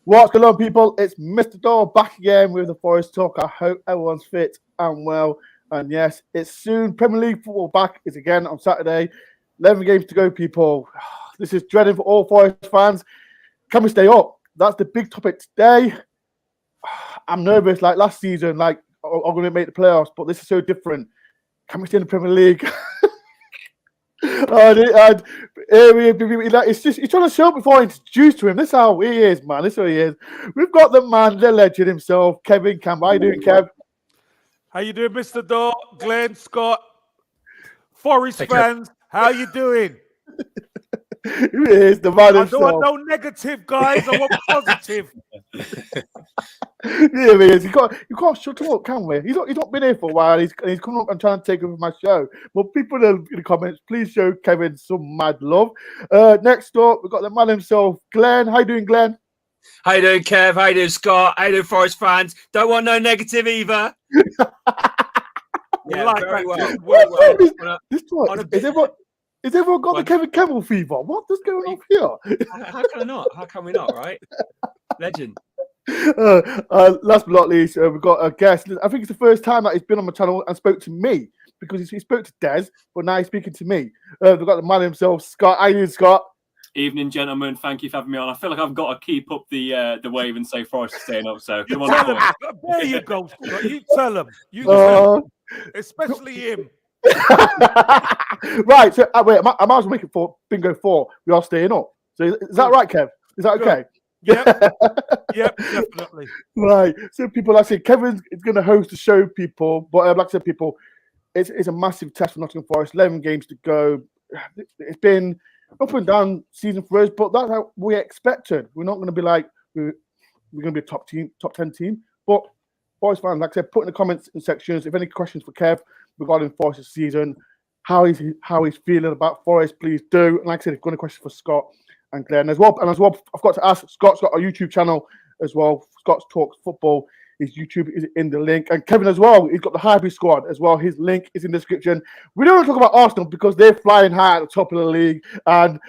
What's going on, people? It's Mr. Dore back again with the Forest Talk. I hope everyone's fit and well. And yes, it's soon. Premier League football back is again on Saturday. 11 games to go, people. This is dreading for all Forest fans. Can we stay up? That's the big topic today. I'm nervous. Like last season, I'm going to make the playoffs, but this is so different. Can we stay in the Premier League? It's just he's trying to show up before I introduce to him. This is how he is, man. This is how he is. We've got the man, the legend himself, Kevin Campbell. How you doing, Kev? How you doing, Mr. Dore? Glenn, Scott, Forest fans, how you doing? Who is the man himself? I don't want no negative, guys. I want positive. Yeah, he is. You can't shut him up, can we? He's not been here for a while. He's coming up and trying to take over my show. But people in the comments, please show Kevin some mad love. Next up, we've got the man himself, Glenn. How you doing, Glenn? How you doing, Kev? How you doing, Scott? How you doing, Forest fans? Don't want no negative either. Yeah, like very well. Is everyone got the Kevin Campbell fever? What is going on here? How can I not? How can we not, right? Legend. Last but not least, we've got a guest. I think it's the first time that he's been on my channel and spoke to me, because he spoke to Des, but now he's speaking to me. We've got the man himself, Scott. How you doing, Scott? Evening, gentlemen. Thank you for having me on. I feel like I've got to keep up the wave and say Forest is staying up. So come on. There you go, Scott. You tell him. You tell him. Especially him. Right. So wait, I might as well make it for bingo 4. We are staying up. So is that right, Kev? Is that okay? Yep, definitely. Right. So people, like I said, Kevin is going to host the show, people. But like I said, people, it's a massive test for Nottingham Forest. 11 games to go. It's been up and down season for us, but that's how we expected. We're not going to be like we're going to be a top 10 team. But Forest fans, like I said, put in the comments sections if any questions for Kev regarding Forest this season, how he's feeling about Forest, please do. And like I said, if you've got any questions for Scott and Glenn as well. And as well, I've got to ask, Scott's got a YouTube channel as well. Scott's Talks Football. His YouTube is in the link. And Kevin as well, he's got the Hybrid Squad as well. His link is in the description. We don't want to talk about Arsenal because they're flying high at the top of the league. And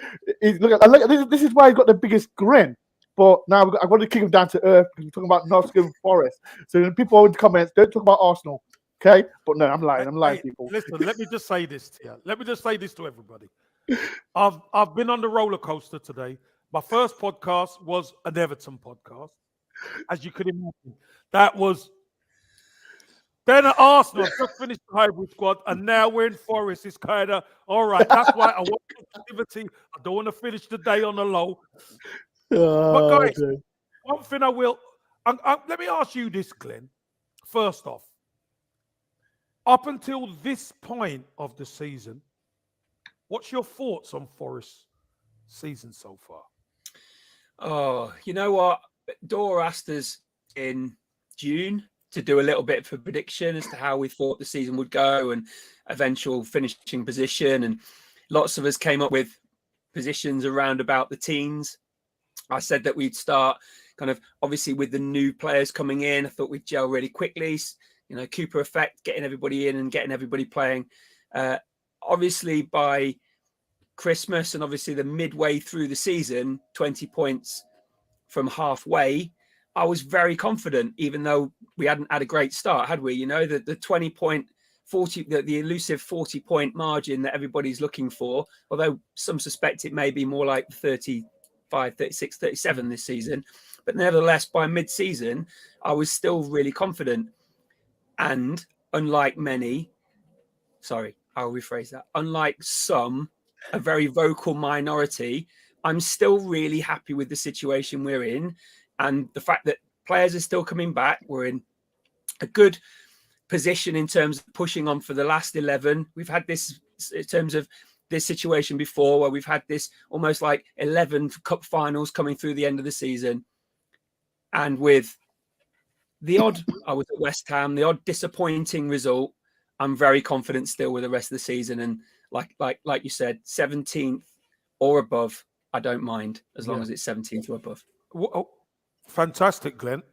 this is why he's got the biggest grin. But now I want to kick him down to earth because we're talking about Nottingham Forest. So people in the comments, don't talk about Arsenal. Okay? But no, I'm lying, people. Listen, let me just say this to you. Let me just say this to everybody. I've been on the roller coaster today. My first podcast was an Everton podcast, as you could imagine. That was then at Arsenal. I've just finished the Hybrid Squad, and now we're in Forest. It's kind of all right. That's why I want activity. I don't want to finish the day on the low. But guys, one thing I will. Let me ask you this, Glenn. First off, up until this point of the season, what's your thoughts on Forest's season so far? Oh, you know what? Dore asked us in June to do a little bit of a prediction as to how we thought the season would go and eventual finishing position. And lots of us came up with positions around about the teens. I said that we'd start kind of obviously with the new players coming in. I thought we'd gel really quickly. You know, Cooper effect, getting everybody in and getting everybody playing. Obviously, by Christmas and obviously the midway through the season, 20 points from halfway, I was very confident, even though we hadn't had a great start, had we? You know, the 20-point, 40, the elusive 40-point margin that everybody's looking for, although some suspect it may be more like 35, 36, 37 this season. But nevertheless, by mid-season, I was still really confident. And unlike many, sorry, I'll rephrase that. Unlike some, a very vocal minority, I'm still really happy with the situation we're in. And the fact that players are still coming back, we're in a good position in terms of pushing on for the last 11. We've had this in terms of this situation before where we've had this almost like 11 cup finals coming through the end of the season. And with the odd, I was at West Ham, the odd disappointing result, I'm very confident still with the rest of the season. And like you said, 17th or above, I don't mind as long as it's 17th or above. Oh, fantastic, Glenn.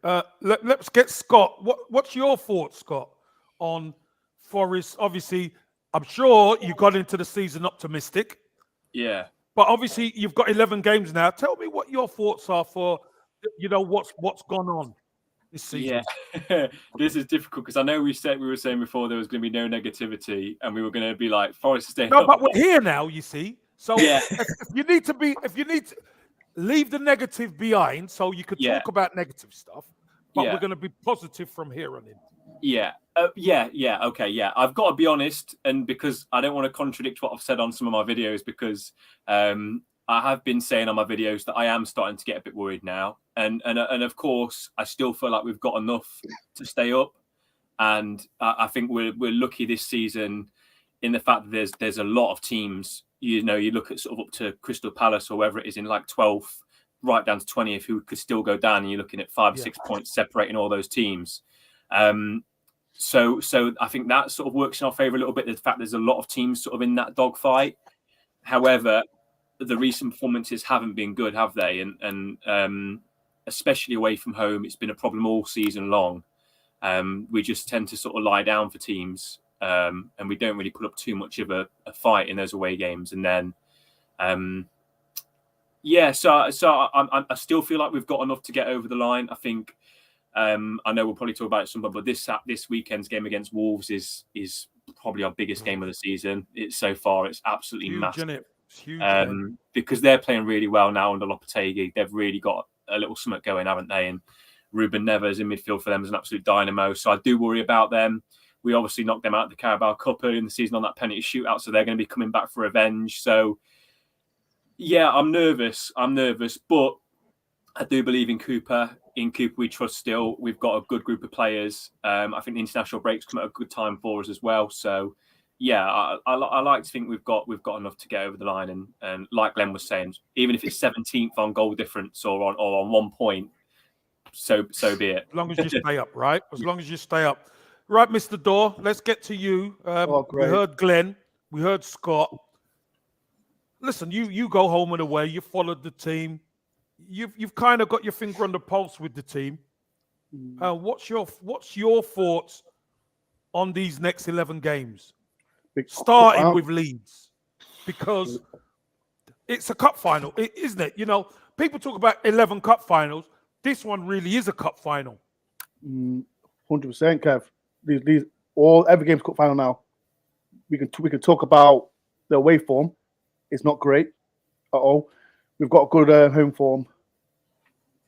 Let's get Scott. What's your thoughts, Scott, on Forest? Obviously, I'm sure you got into the season optimistic. Yeah. But obviously, you've got 11 games now. Tell me what your thoughts are for what's gone on this season. Yeah, this is difficult because I know we were saying before there was going to be no negativity, and we were going to be like Forest staying No, up. but we're here now. You see, so Yeah. if you need to leave the negative behind, so you could Yeah. talk about negative stuff, but Yeah. we're going to be positive from here on in. Yeah. Okay. Yeah. I've got to be honest, and because I don't want to contradict what I've said on some of my videos, because I have been saying on my videos that I am starting to get a bit worried now, and of course I still feel like we've got enough to stay up, and I think we're lucky this season in the fact that there's a lot of teams. You look at sort of up to Crystal Palace or wherever it is in like 12th, right down to 20th, who could still go down, and you're looking at 5 or 6 points separating all those teams. So I think that sort of works in our favour a little bit. The fact there's a lot of teams sort of in that dogfight. However, the recent performances haven't been good, have they? And especially away from home, it's been a problem all season long. We just tend to sort of lie down for teams, and we don't really put up too much of a fight in those away games. And then, so I still feel like we've got enough to get over the line. I think. I know we'll probably talk about it some, but this weekend's game against Wolves is probably our biggest game of the season. It's absolutely Huge, massive. isn't it? It's huge, because they're playing really well now under Lopetegui. They've really got a little something going, haven't they? And Ruben Neves in midfield for them is an absolute dynamo. So I do worry about them. We obviously knocked them out of the Carabao Cup early in the season on that penalty shootout, so they're going to be coming back for revenge. So yeah, I'm nervous, but I do believe in Cooper. In Cooper, we trust still. We've got a good group of players. I think the international breaks come at a good time for us as well. So, yeah, I like to think we've got enough to get over the line. And like Glenn was saying, even if it's 17th on goal difference or on 1 point, so be it. As long as you stay up, right? As long as you stay up, right, Mr. Dore. Let's get to you. We heard Glenn. We heard Scott. Listen, you go home and away. You followed the team. You've kind of got your finger on the pulse with the team. What's your thoughts on these next 11 games, starting with Leeds, because it's a cup final, isn't it? People talk about 11 cup finals. This one really is a cup final. 100%, Kev. These every game's cup final now. We can talk about the away form. It's not great at all. We've got good home form.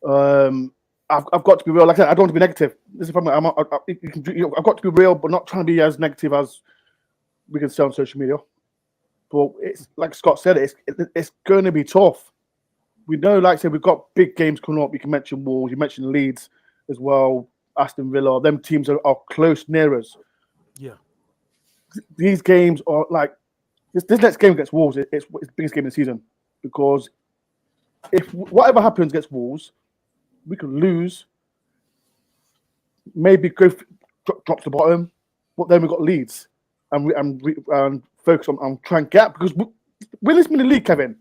I've got to be real. Like I said, I don't want to be negative. This is the problem. I've got to be real, but not trying to be as negative as we can say on social media. But it's like Scott said, it's going to be tough. We know, like I said, we've got big games coming up. You can mention Wolves, you mentioned Leeds as well, Aston Villa. Them teams are close near us. Yeah. These games are like this next game against Wolves. It's the biggest game of the season, because if whatever happens against Wolves, we could lose, maybe drop to the bottom, but then we've got Leeds and focus on trying to get, because win this mini league, Kevin.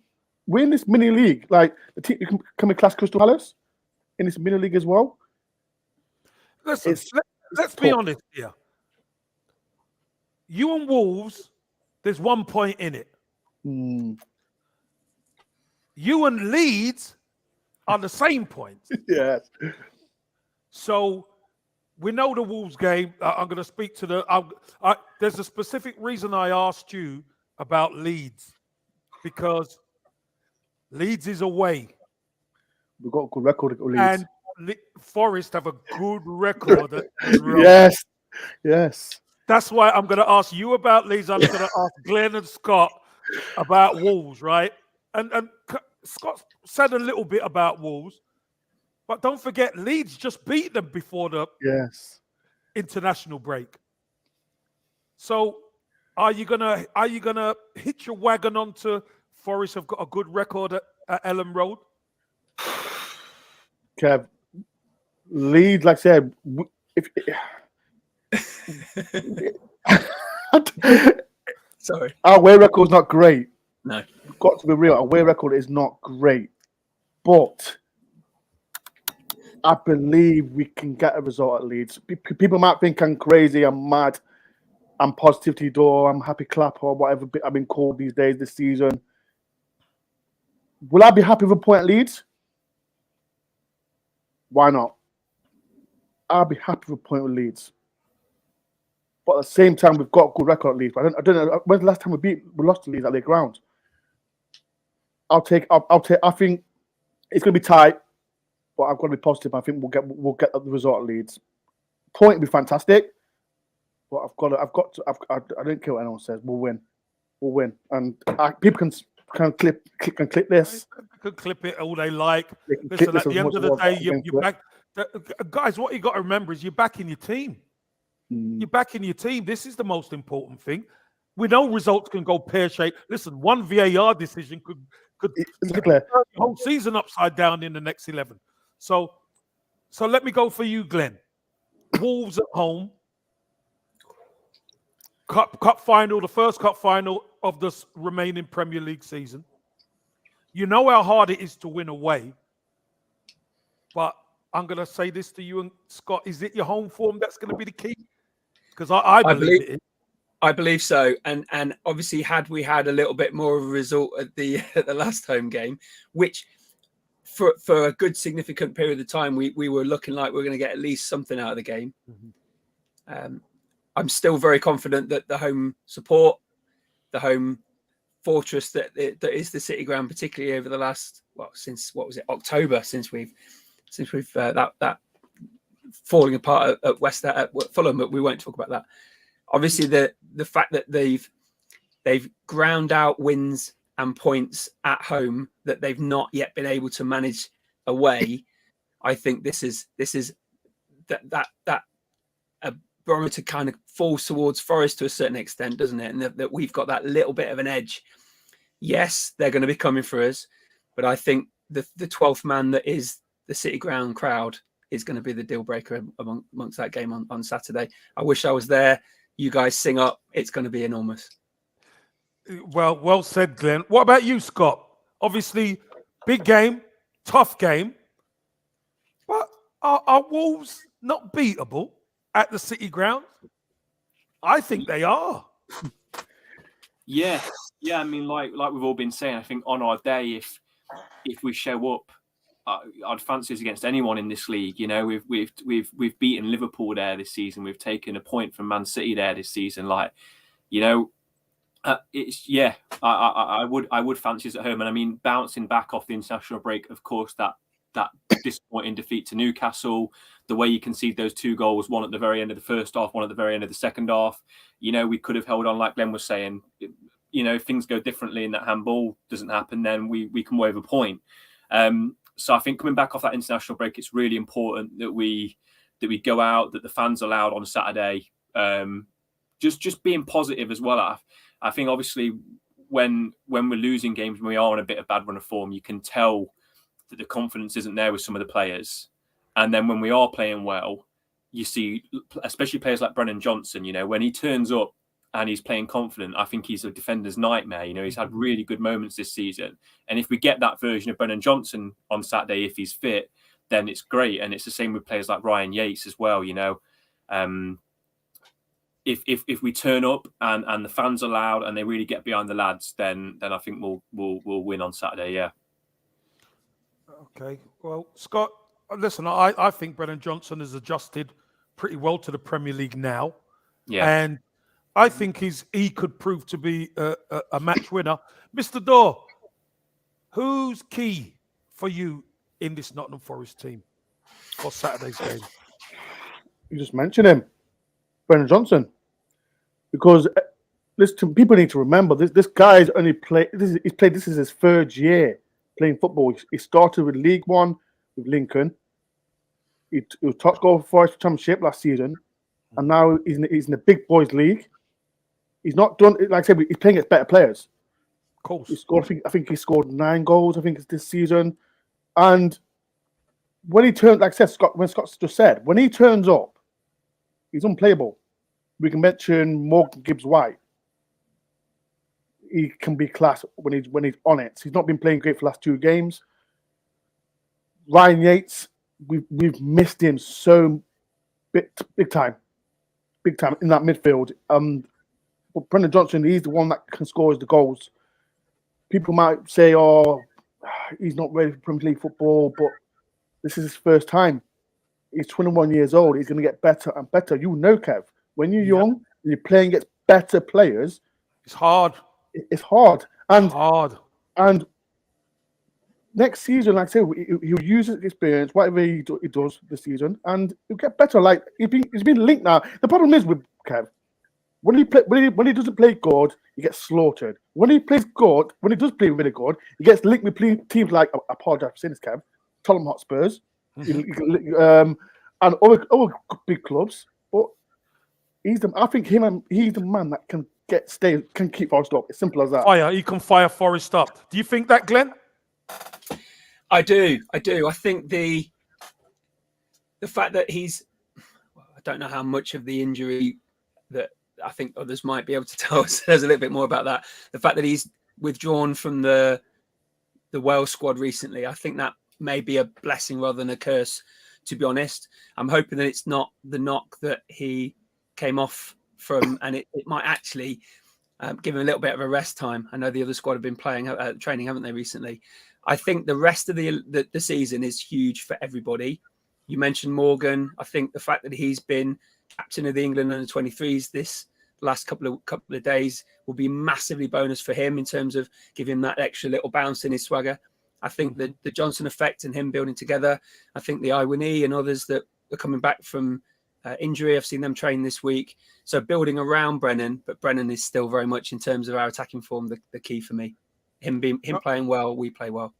Win this mini league. Like the team, you can class Crystal Palace in this mini league as well. Listen, let's be honest here. You and Wolves, there's 1 point in it. You and Leeds are the same points. Yes. So we know the Wolves game. I'm going to speak to there's a specific reason I asked you about Leeds, because Leeds is away. We've got a good record at Leeds. And Forest have a good record. Yes. That's why I'm going to ask you about Leeds. I'm going to ask Glenn and Scott about Wolves, right? And Scott said a little bit about Wolves, but don't forget Leeds just beat them before the international break. So are you gonna hitch your wagon onto Forest? Have got a good record at Ellen Road. Kev, Leeds, like I said, Sorry, our away record's not great. No. We've got to be real. Our away record is not great. But I believe we can get a result at Leeds. People might think I'm crazy, I'm mad, I'm positivity Dore, I'm happy clap, or whatever I've been called these days this season. Will I be happy with a point at Leeds? Why not? I'll be happy with a point with Leeds. But at the same time, we've got a good record at Leeds. But I don't know when's the last time we lost to Leeds at their ground. I think it's going to be tight, but I've got to be positive. I think we'll get the result at Leeds. Point would be fantastic, but I don't care what anyone says. We'll win, and people can clip this. They could clip it all they like. They can Listen, clip at this the as end much of as the they day, want. you're back. Guys, what you got to remember is you're backing your team. You're backing your team. This is the most important thing. We know results can go pear-shaped. Listen, one VAR decision could Exactly. turn the whole season upside down in the next 11. So let me go for you, Glenn. Wolves at home. Cup final, the first cup final of this remaining Premier League season. You know how hard it is to win away. But I'm going to say this to you and Scott. Is it your home form that's going to be the key? Because I believe it is. I believe so, and obviously, had we had a little bit more of a result at the last home game, which for a good significant period of time we were looking like we were going to get at least something out of the game. I'm still very confident that the home support, the home fortress that is the City Ground, particularly over the last since October, since we've that falling apart at Fulham, but we won't talk about that. Obviously, the fact that they've ground out wins and points at home that they've not yet been able to manage away, I think this is that a barometer kind of falls towards Forest to a certain extent, doesn't it? And that we've got that little bit of an edge. Yes, they're going to be coming for us, but I think the 12th man that is the City Ground crowd is going to be the deal breaker amongst that game on Saturday. I wish I was there. You guys sing up. It's going to be enormous. Well said, Glenn. What about you, Scott? Obviously, big game, tough game. But are Wolves not beatable at the City Ground? I think they are. Yeah. I mean, like we've all been saying, I think on our day, if we show up, I'd fancy us against anyone in this league. You know, we've beaten Liverpool there this season. We've taken a point from Man City there this season. Like, you know, I would fancy us at home. And I mean, bouncing back off the international break, of course, that disappointing defeat to Newcastle, the way you concede those 2 goals, one at the very end of the first half, one at the very end of the second half. You know, we could have held on, like Glenn was saying. You know, if things go differently and that handball doesn't happen, then we come away with a point. So I think coming back off that international break, it's really important that we go out, that the fans are loud on Saturday. Just being positive as well. I think obviously when we're losing games, when we are on a bit of bad run of form, you can tell that the confidence isn't there with some of the players. And then when we are playing well, you see, especially players like Brennan Johnson, you know, when he turns up and he's playing confident, I think he's a defender's nightmare. You know, he's had really good moments this season. And if we get that version of Brennan Johnson on Saturday, if he's fit, then it's great. And it's the same with players like Ryan Yates as well, you know. If we turn up and the fans are loud and they really get behind the lads, then I think we'll win on Saturday, yeah. Okay. Well, Scott, listen, I think Brennan Johnson has adjusted pretty well to the Premier League now. Yeah. And I think he could prove to be a match winner. Mr. Dore, who's key for you in this Nottingham Forest team for Saturday's game? You just mentioned him, Brennan Johnson. Because listen, people need to remember this guy's only played. This is his 3rd year playing football. He started with League One with Lincoln. He was top goal for Forest Championship last season, and now he's in the big boys league. He's not done, like I said, he's playing against better players. Of course. He scored, I think he scored 9 goals, I think it's this season. And when he turns, like I said, Scott just said, when he turns up, he's unplayable. We can mention Morgan Gibbs-White. He can be class when he's on it. He's not been playing great for the last 2 games. Ryan Yates, we've missed him so big time in that midfield. But Brennan Johnson, he's the one that can score the goals. People might say, "Oh, he's not ready for Premier League football," but this is his first time. He's 21 years old. He's going to get better and better. You know, Kev, when you're young and you're playing against better players, It's hard. It's hard. It's hard. And next season, like I say, he'll use his experience, whatever he does this season, and he'll get better. Like he's been linked now. The problem is with Kev, when he doesn't play God, he gets slaughtered. When he plays God, when he does play really good, he gets linked with teams like, I apologize for saying this, Kev, Tottenham Hotspurs, and other big clubs. But he's the man that can keep Forest up. It's simple as that. He can fire Forest up. Do you think that, Glenn? I do. I think the fact that I don't know how much of the injury that I think others might be able to tell us. There's a little bit more about that. The fact that he's withdrawn from the Wales squad recently, I think that may be a blessing rather than a curse, to be honest. I'm hoping that it's not the knock that he came off from, and it might actually give him a little bit of a rest time. I know the other squad have been playing training, haven't they, recently? I think the rest of the season is huge for everybody. You mentioned Morgan. I think the fact that he's been captain of the England under-23s this last couple of days will be massively bonus for him in terms of giving him that extra little bounce in his swagger. I think that the Johnson effect and him building together. I think the Iwini and others that are coming back from injury, I've seen them train this week. So building around Brennan, but Brennan is still very much in terms of our attacking form the key for me. Him playing well, we play well.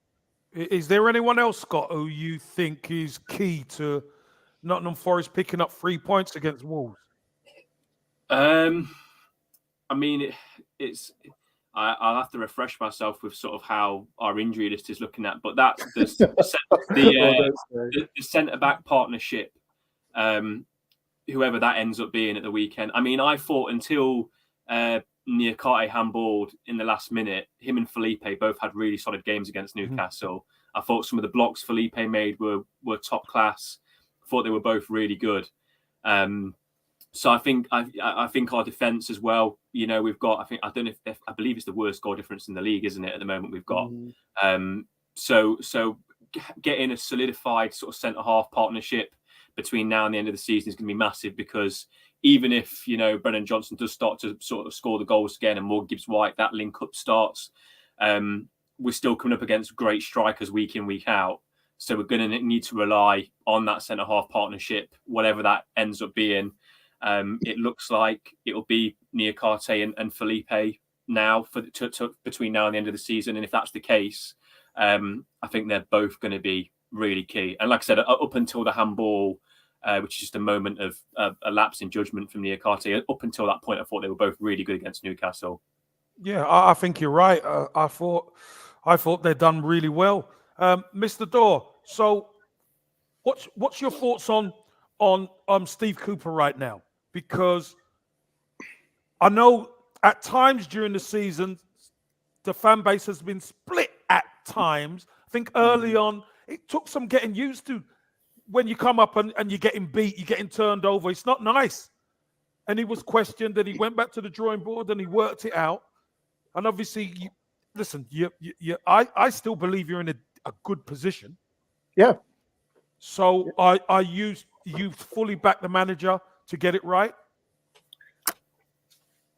Is there anyone else, Scott, who you think is key to Nottingham Forest picking up 3 points against Wolves? I mean, I'll have to refresh myself with sort of how our injury list is looking at, but that the centre back partnership, whoever that ends up being at the weekend. I mean, I thought until Niakate handballed in the last minute, him and Felipe both had really solid games against Newcastle. I thought some of the blocks Felipe made were top class. I thought they were both really good. So I think our defence as well. You know, we've got. I believe it's the worst goal difference in the league, isn't it? At the moment, we've got. So getting a solidified sort of centre half partnership between now and the end of the season is going to be massive, because even if Brennan Johnson does start to sort of score the goals again and Morgan Gibbs-White, that link up starts. We're still coming up against great strikers week in, week out. So we're going to need to rely on that centre half partnership, whatever that ends up being. It looks like it'll be Niakate and Felipe now between now and the end of the season. And if that's the case, I think they're both going to be really key. And like I said, up until the handball, which is just a moment of a lapse in judgment from Niakate, up until that point, I thought they were both really good against Newcastle. Yeah, I think you're right. I thought they'd done really well. Mr. Dore, so what's your thoughts on Steve Cooper right now? Because I know at times during the season, the fan base has been split at times. I think early on, it took some getting used to. When you come up and you're getting beat, you're getting turned over, it's not nice. And he was questioned, and he went back to the drawing board and he worked it out. And obviously, I still believe you're in a good position. Yeah. So you fully back the manager to get it right?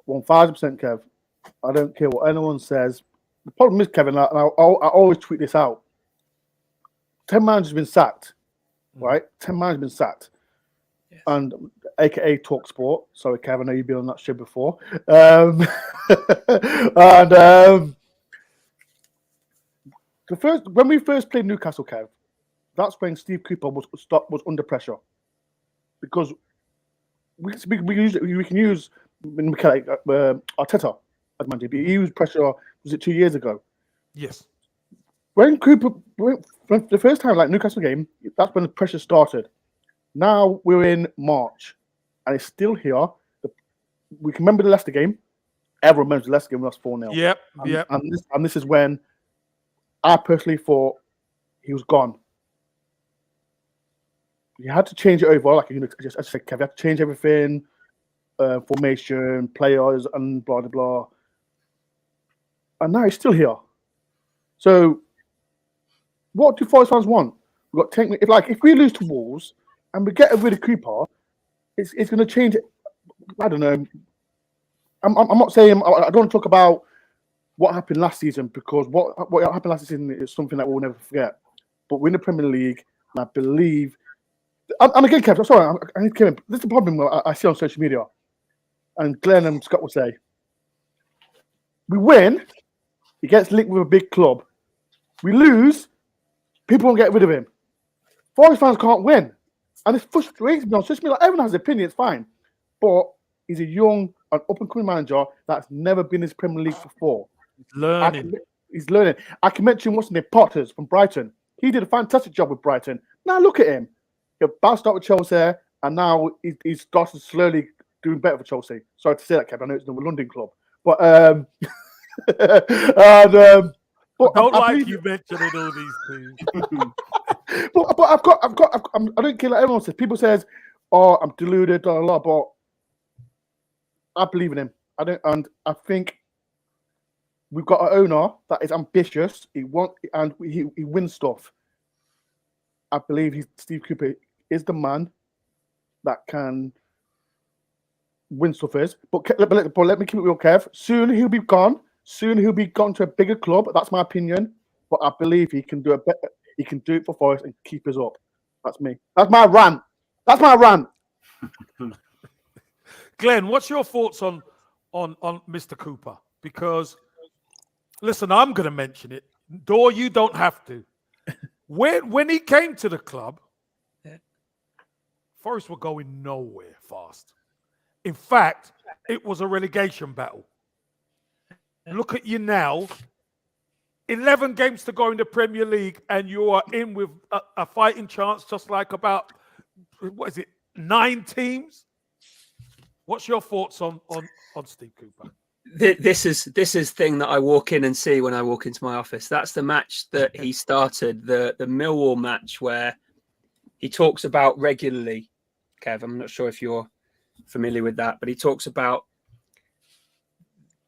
1,000%, Kev. I don't care what anyone says. The problem is, Kevin, and I always tweet this out. 10 managers have been sacked, right? 10 managers have been sacked. Yes. And AKA Talk Sport. Sorry, Kev, I know you've been on that show before. When we first played Newcastle, Kev, that's when Steve Cooper was under pressure, because we can use Mikel Arteta as manager. But he used pressure. Was it 2 years ago? Yes. When the first time, like Newcastle game, that's when the pressure started. Now we're in March, and it's still here. We can remember the Leicester game. Everyone remembers the Leicester game. We lost 4-0. Yep. And this is when I personally thought he was gone. You had to change it over, like I just said, Kev. You had to change everything, formation, players, and blah blah blah. And now he's still here. So, what do Forest fans want? We've got 10. If we lose to Wolves and we get rid of Cooper, it's going to change. I don't know. I'm not saying I don't want to talk about what happened last season, because what happened last season is something that we'll never forget. But we're in the Premier League, and I believe. And again, Kev, sorry, I need to come in. This is the problem I see on social media, and Glenn and Scott will say, we win, he gets linked with a big club. We lose, people won't get rid of him. Forest fans can't win. And it frustrates me on social media. Everyone has an opinion, it's fine. But he's a young and up-and-coming manager that's never been in this Premier League before. He's learning. I can mention what's name, Potters from Brighton. He did a fantastic job with Brighton. Now look at him. He bounced out with Chelsea, and now he's started slowly doing better for Chelsea. Sorry to say that, Kev. I know it's another London club. But I don't like you mentioning all these things. but I don't care like everyone says. People says, "Oh, I'm deluded," blah, blah, blah, but I believe in him. I think we've got an owner that is ambitious. He wins stuff. I believe Steve Cooper is the man that can win stuff. But let me keep it real, Kev. Soon he'll be gone. Soon he'll be gone to a bigger club. That's my opinion. But I believe he can do it better. He can do it for Forest and keep us up. That's me. That's my rant. Glenn, what's your thoughts on Mr. Cooper? Because, listen, I'm going to mention it. Dore, you don't have to. When he came to the club, Forest were going nowhere fast. In fact, it was a relegation battle. Look at you now. 11 games to go in the Premier League, and you are in with a fighting chance, just like about, 9 teams? What's your thoughts on Steve Cooper? This is thing that I walk in and see when I walk into my office. That's the match that he started, the Millwall match, where he talks about regularly. Kev, I'm not sure if you're familiar with that, but he talks about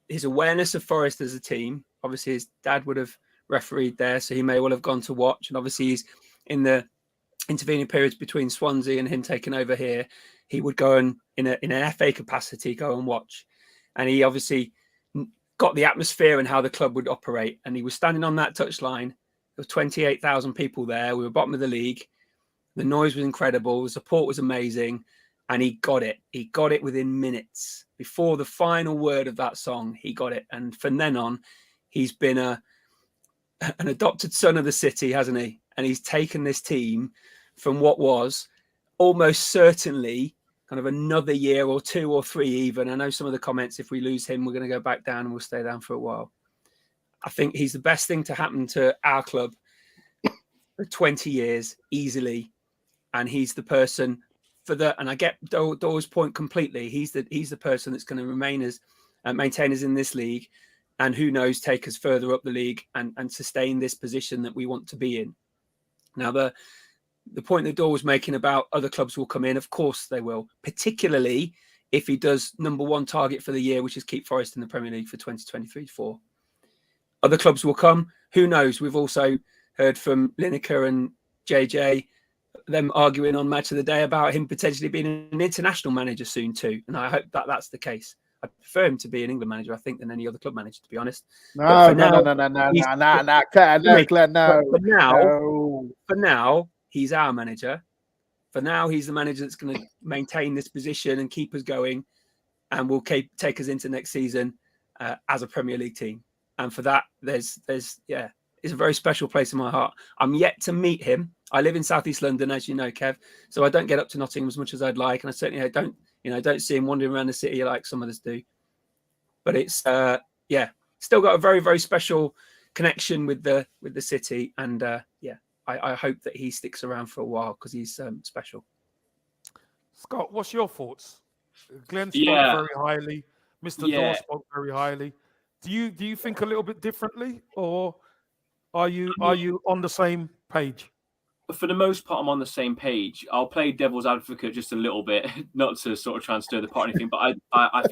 his awareness of Forest as a team. Obviously, his dad would have refereed there, so he may well have gone to watch. And obviously, he's in the intervening periods between Swansea and him taking over here. He would go and, in an FA capacity, go and watch. And he obviously got the atmosphere and how the club would operate. And he was standing on that touchline. There were 28,000 people there. We were bottom of the league. The noise was incredible. The support was amazing. And he got it. He got it within minutes. Before the final word of that song, he got it. And from then on, he's been an adopted son of the city, hasn't he? And he's taken this team from what was almost certainly kind of another year or 2 or 3 even. I know some of the comments, if we lose him, we're going to go back down and we'll stay down for a while. I think he's the best thing to happen to our club for 20 years, easily. And he's the person for that. And I get Dore's point completely. He's the person that's going to remain as maintain us in this league. And who knows, take us further up the league and sustain this position that we want to be in. Now, the point that Dore was making about other clubs will come in, of course they will, particularly if he does number 1 target for the year, which is keep Forest in the Premier League for 2023-24. Other clubs will come. Who knows? We've also heard from Lineker and JJ, them arguing on Match of the Day about him potentially being an international manager soon too. And I hope that that's the case. I prefer him to be an England manager, I think, than any other club manager, to be honest. No. For now, he's our manager. For now, he's the manager that's going to maintain this position and keep us going, and will take us into next season as a Premier League team. And for that, there's it's a very special place in my heart. I'm yet to meet him. I live in South East London, as you know, Kev, so I don't get up to Nottingham as much as I'd like, and I certainly don't see him wandering around the city like some of us do. But it's still got a very, very special connection with the city, and I hope that he sticks around for a while because he's special. Scott, what's your thoughts? Glenn spoke very highly. Mr. Dore spoke very highly. Do you think a little bit differently, or are you on the same page? For the most part, I'm on the same page. I'll play devil's advocate just a little bit, not to sort of try and stir the pot or anything, but I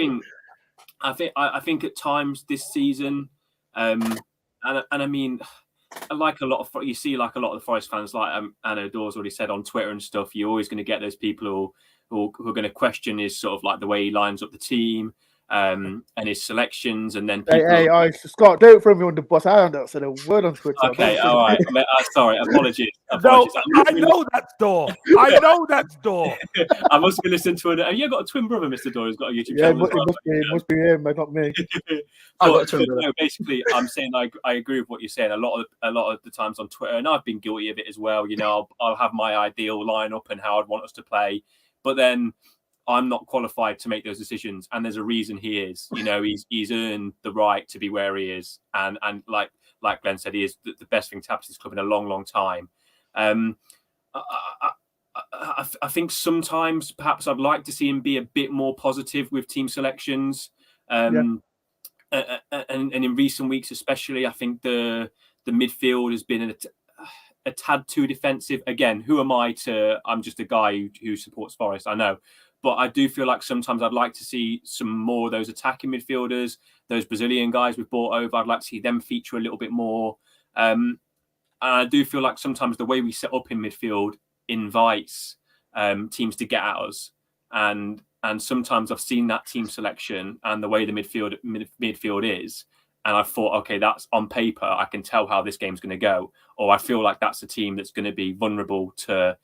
think at times this season, and I mean, like a lot of you see, like a lot of the Forest fans, like I know Dore's already said on Twitter and stuff. You're always going to get those people who are going to question his sort of like the way he lines up the team. And his selections, and then people... Hey, Scott, don't throw me on the bus. I haven't said a word on Twitter. Okay, all right. Sorry, apologies. No, I know that's Dore. I know that's Dore. I must be listening to have you got a twin brother, Mr. Dore, who's got a YouTube channel? It must be him, not me. Basically, I'm saying I agree with what you're saying. A lot of the times on Twitter, and I've been guilty of it as well. You know, I'll have my ideal lineup and how I'd want us to play, but then I'm not qualified to make those decisions, and there's a reason he is. You know, he's earned the right to be where he is, and like Glenn said, he is the best thing to happen to this club in a long, long time. I think sometimes perhaps I'd like to see him be a bit more positive with team selections, and in recent weeks especially, I think the midfield has been a tad too defensive. Again, who am I to? I'm just a guy who supports Forest, I know. But I do feel like sometimes I'd like to see some more of those attacking midfielders, those Brazilian guys we've brought over. I'd like to see them feature a little bit more. And I do feel like sometimes the way we set up in midfield invites teams to get at us. And sometimes I've seen that team selection and the way the midfield is. And I thought, okay, that's on paper. I can tell how this game's going to go. Or I feel like that's a team that's going to be vulnerable to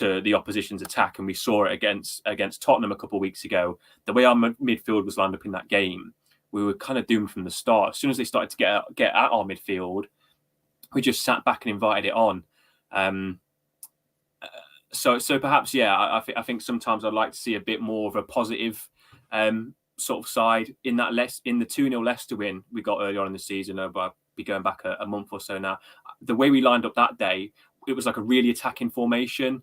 the opposition's attack, and we saw it against Tottenham a couple of weeks ago. The way our midfield was lined up in that game, we were kind of doomed from the start. As soon as they started to get at our midfield, we just sat back and invited it on. So perhaps, I think sometimes I'd like to see a bit more of a positive sort of side in that in the 2-0 Leicester win we got earlier on in the season. I'll be going back a month or so now. The way we lined up that day, it was like a really attacking formation.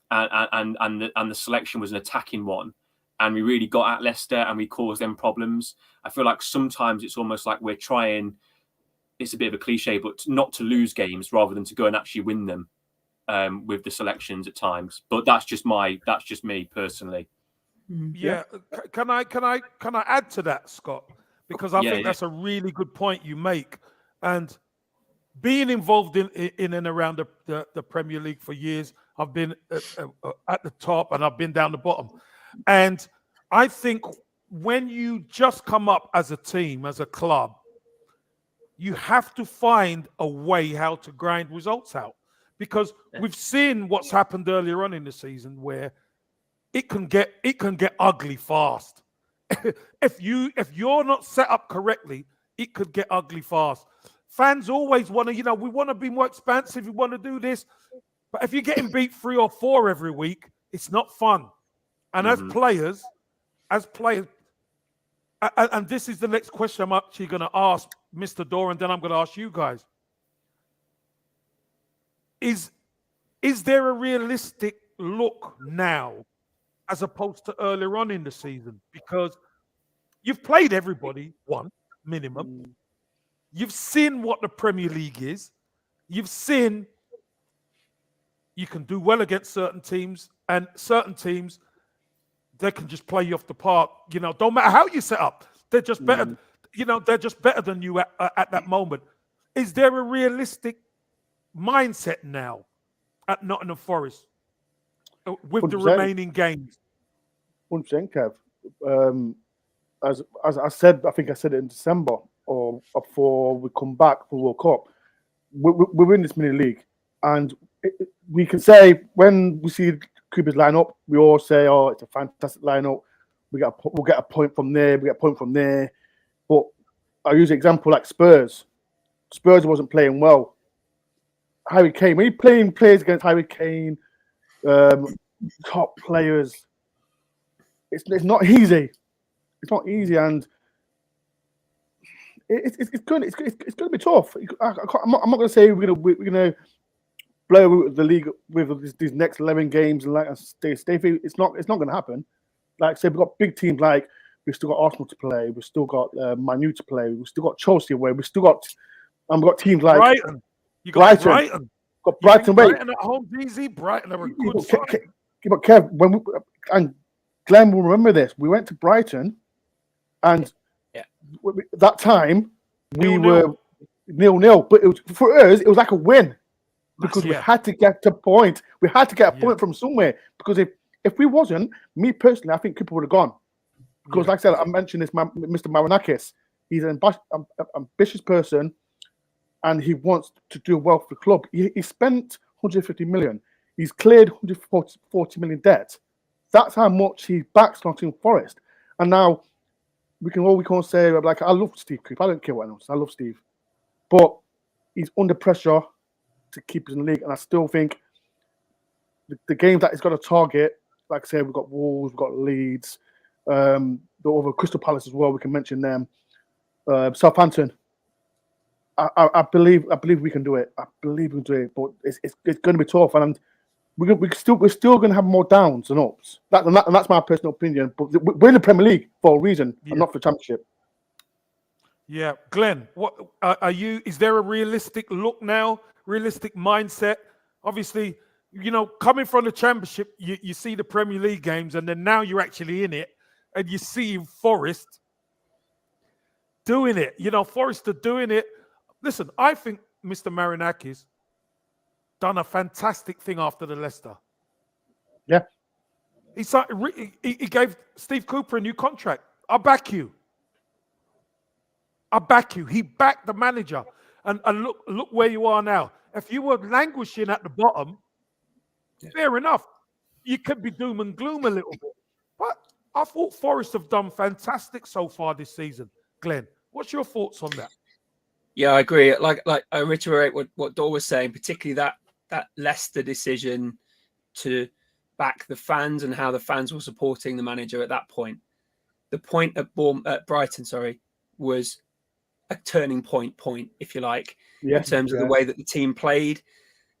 And the selection was an attacking one, and we really got at Leicester and we caused them problems. I feel like sometimes it's almost like we're trying, it's a bit of a cliche, but not to lose games rather than to go and actually win them with the selections at times. But that's just me personally. Yeah. Can I add to that, Scott? Because I think that's a really good point you make. And being involved in and around the Premier League for years, I've been at the top and I've been down the bottom. And I think when you just come up as a team, as a club, you have to find a way how to grind results out. Because we've seen what's happened earlier on in the season where it can get ugly fast. If you're not set up correctly, it could get ugly fast. Fans always want to, we want to be more expansive. We want to do this. But if you're getting beat 3 or 4 every week, it's not fun. And as players, and this is the next question I'm actually going to ask Mr. Dore, and then I'm going to ask you guys. Is there a realistic look now as opposed to earlier on in the season? Because you've played everybody once, minimum. You've seen what the Premier League is. You've seen you can do well against certain teams, and certain teams, they can just play you off the park. Don't matter how you set up. They're just better. They're just better than you at that moment. Is there a realistic mindset now at Nottingham Forest with 100%. The remaining games? 100%, Kev. As I said, I think I said it in December or before we come back for World Cup. We're in this mini league, and we can say when we see Cooper's lineup, we all say, "Oh, it's a fantastic lineup. We'll get a point from there. We get a point from there." But I use an example like Spurs. Spurs wasn't playing well. Harry Kane, when you're playing players against Harry Kane, top players, it's not easy. It's not easy, and it's going to be tough. I'm not going to say we're going to blow the league with these next 11 games and stay. It's not going to happen. Like I said, we've got big teams like we've still got Arsenal to play, we've still got Man U to play, we've still got Chelsea away, we've got teams like Brighton. You got Brighton. Got Brighton. Brighton at home, easy. Brighton are a good side. But Kev, and Glenn will remember this. We went to Brighton, and that time we were 0-0. But for us, it was like a win because we Yeah. had to get a point. We had to get a Yeah. point from somewhere because if we wasn't, me personally, I think Cooper would have gone. Because, Yeah. like I said, I mentioned this Mr. Marinakis. He's an ambitious person, and he wants to do well for the club. He spent 150 million. He's cleared 140 million debt. That's how much he backs Nottingham Forest. And now we can say like, I love Steve Cooper. I don't care what else. I love Steve, but he's under pressure to keep us in the league. And I still think the games that he's got to target, like I said, we've got Wolves, we've got Leeds, the other Crystal Palace as well. We can mention them. Southampton. I believe we can do it. I believe we can do it, but it's going to be tough, and we're still going to have more downs and ups. And that's my personal opinion. But we're in the Premier League for a reason, and not for Championship. Yeah, Glenn, what are you? Is there a realistic look now? Realistic mindset? Obviously, coming from the Championship, you see the Premier League games, and then now you're actually in it, and you see Forest doing it. Forest are doing it. Listen, I think Mr. Marinakis done a fantastic thing after the Leicester. Yeah. He gave Steve Cooper a new contract. I'll back you. He backed the manager. And look where you are now. If you were languishing at the bottom, fair enough. You could be doom and gloom a little bit. But I thought Forest have done fantastic so far this season. Glenn, what's your thoughts on that? Yeah, I agree. Like I reiterate what Dore was saying, particularly that Leicester decision to back the fans and how the fans were supporting the manager at that point. The point at Brighton, was a turning point, if you like, in terms of the way that the team played.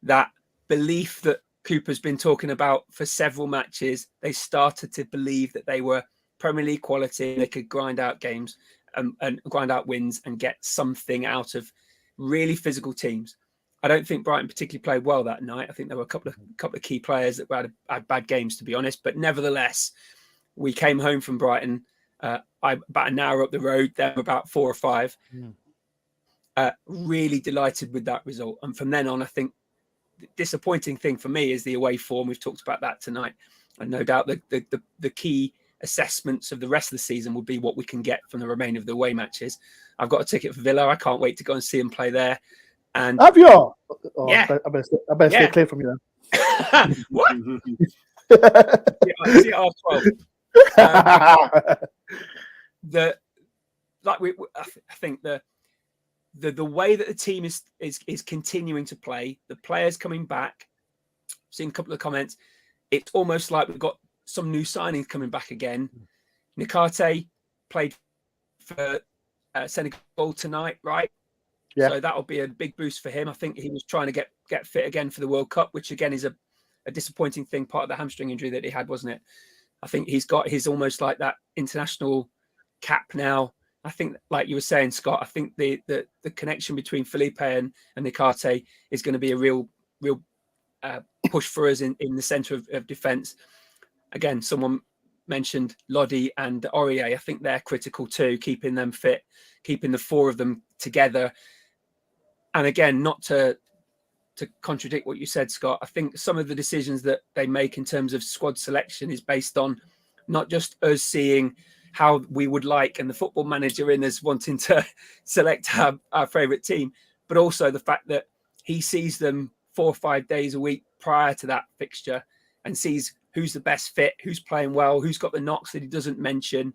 That belief that Cooper's been talking about for several matches, they started to believe that they were Premier League quality, they could grind out games. And grind out wins and get something out of really physical teams. I don't think Brighton particularly played well that night. I think there were a couple of key players that had bad games, to be honest. But nevertheless, we came home from Brighton about an hour up the road. They were about 4 or 5. Really delighted with that result. And from then on, I think the disappointing thing for me is the away form. We've talked about that tonight. And no doubt the key assessments of the rest of the season will be what we can get from the remainder of the away matches. I've got a ticket for Villa. I can't wait to go and see them play there. And have you? Yeah. I better stay clear from you then. What? See it after 12. I think the way that the team is continuing to play, the players coming back. Seen a couple of comments. It's almost like we've got some new signings coming back again. Nikate played for Senegal tonight, right? Yeah. So that'll be a big boost for him. I think he was trying to get fit again for the World Cup, which again is a disappointing thing, part of the hamstring injury that he had, wasn't it? I think he's almost like that international cap now. I think, like you were saying, Scott, I think the connection between Felipe and Nikate is going to be a real push for us in the centre of defence. Again, someone mentioned Lodi and Aurier. I think they're critical too, keeping them fit, keeping the 4 of them together. And again, not to contradict what you said, Scott, I think some of the decisions that they make in terms of squad selection is based on not just us seeing how we would like and the football manager in us wanting to select our favourite team, but also the fact that he sees them 4 or 5 days a week prior to that fixture and sees who's the best fit, who's playing well, who's got the knocks that he doesn't mention.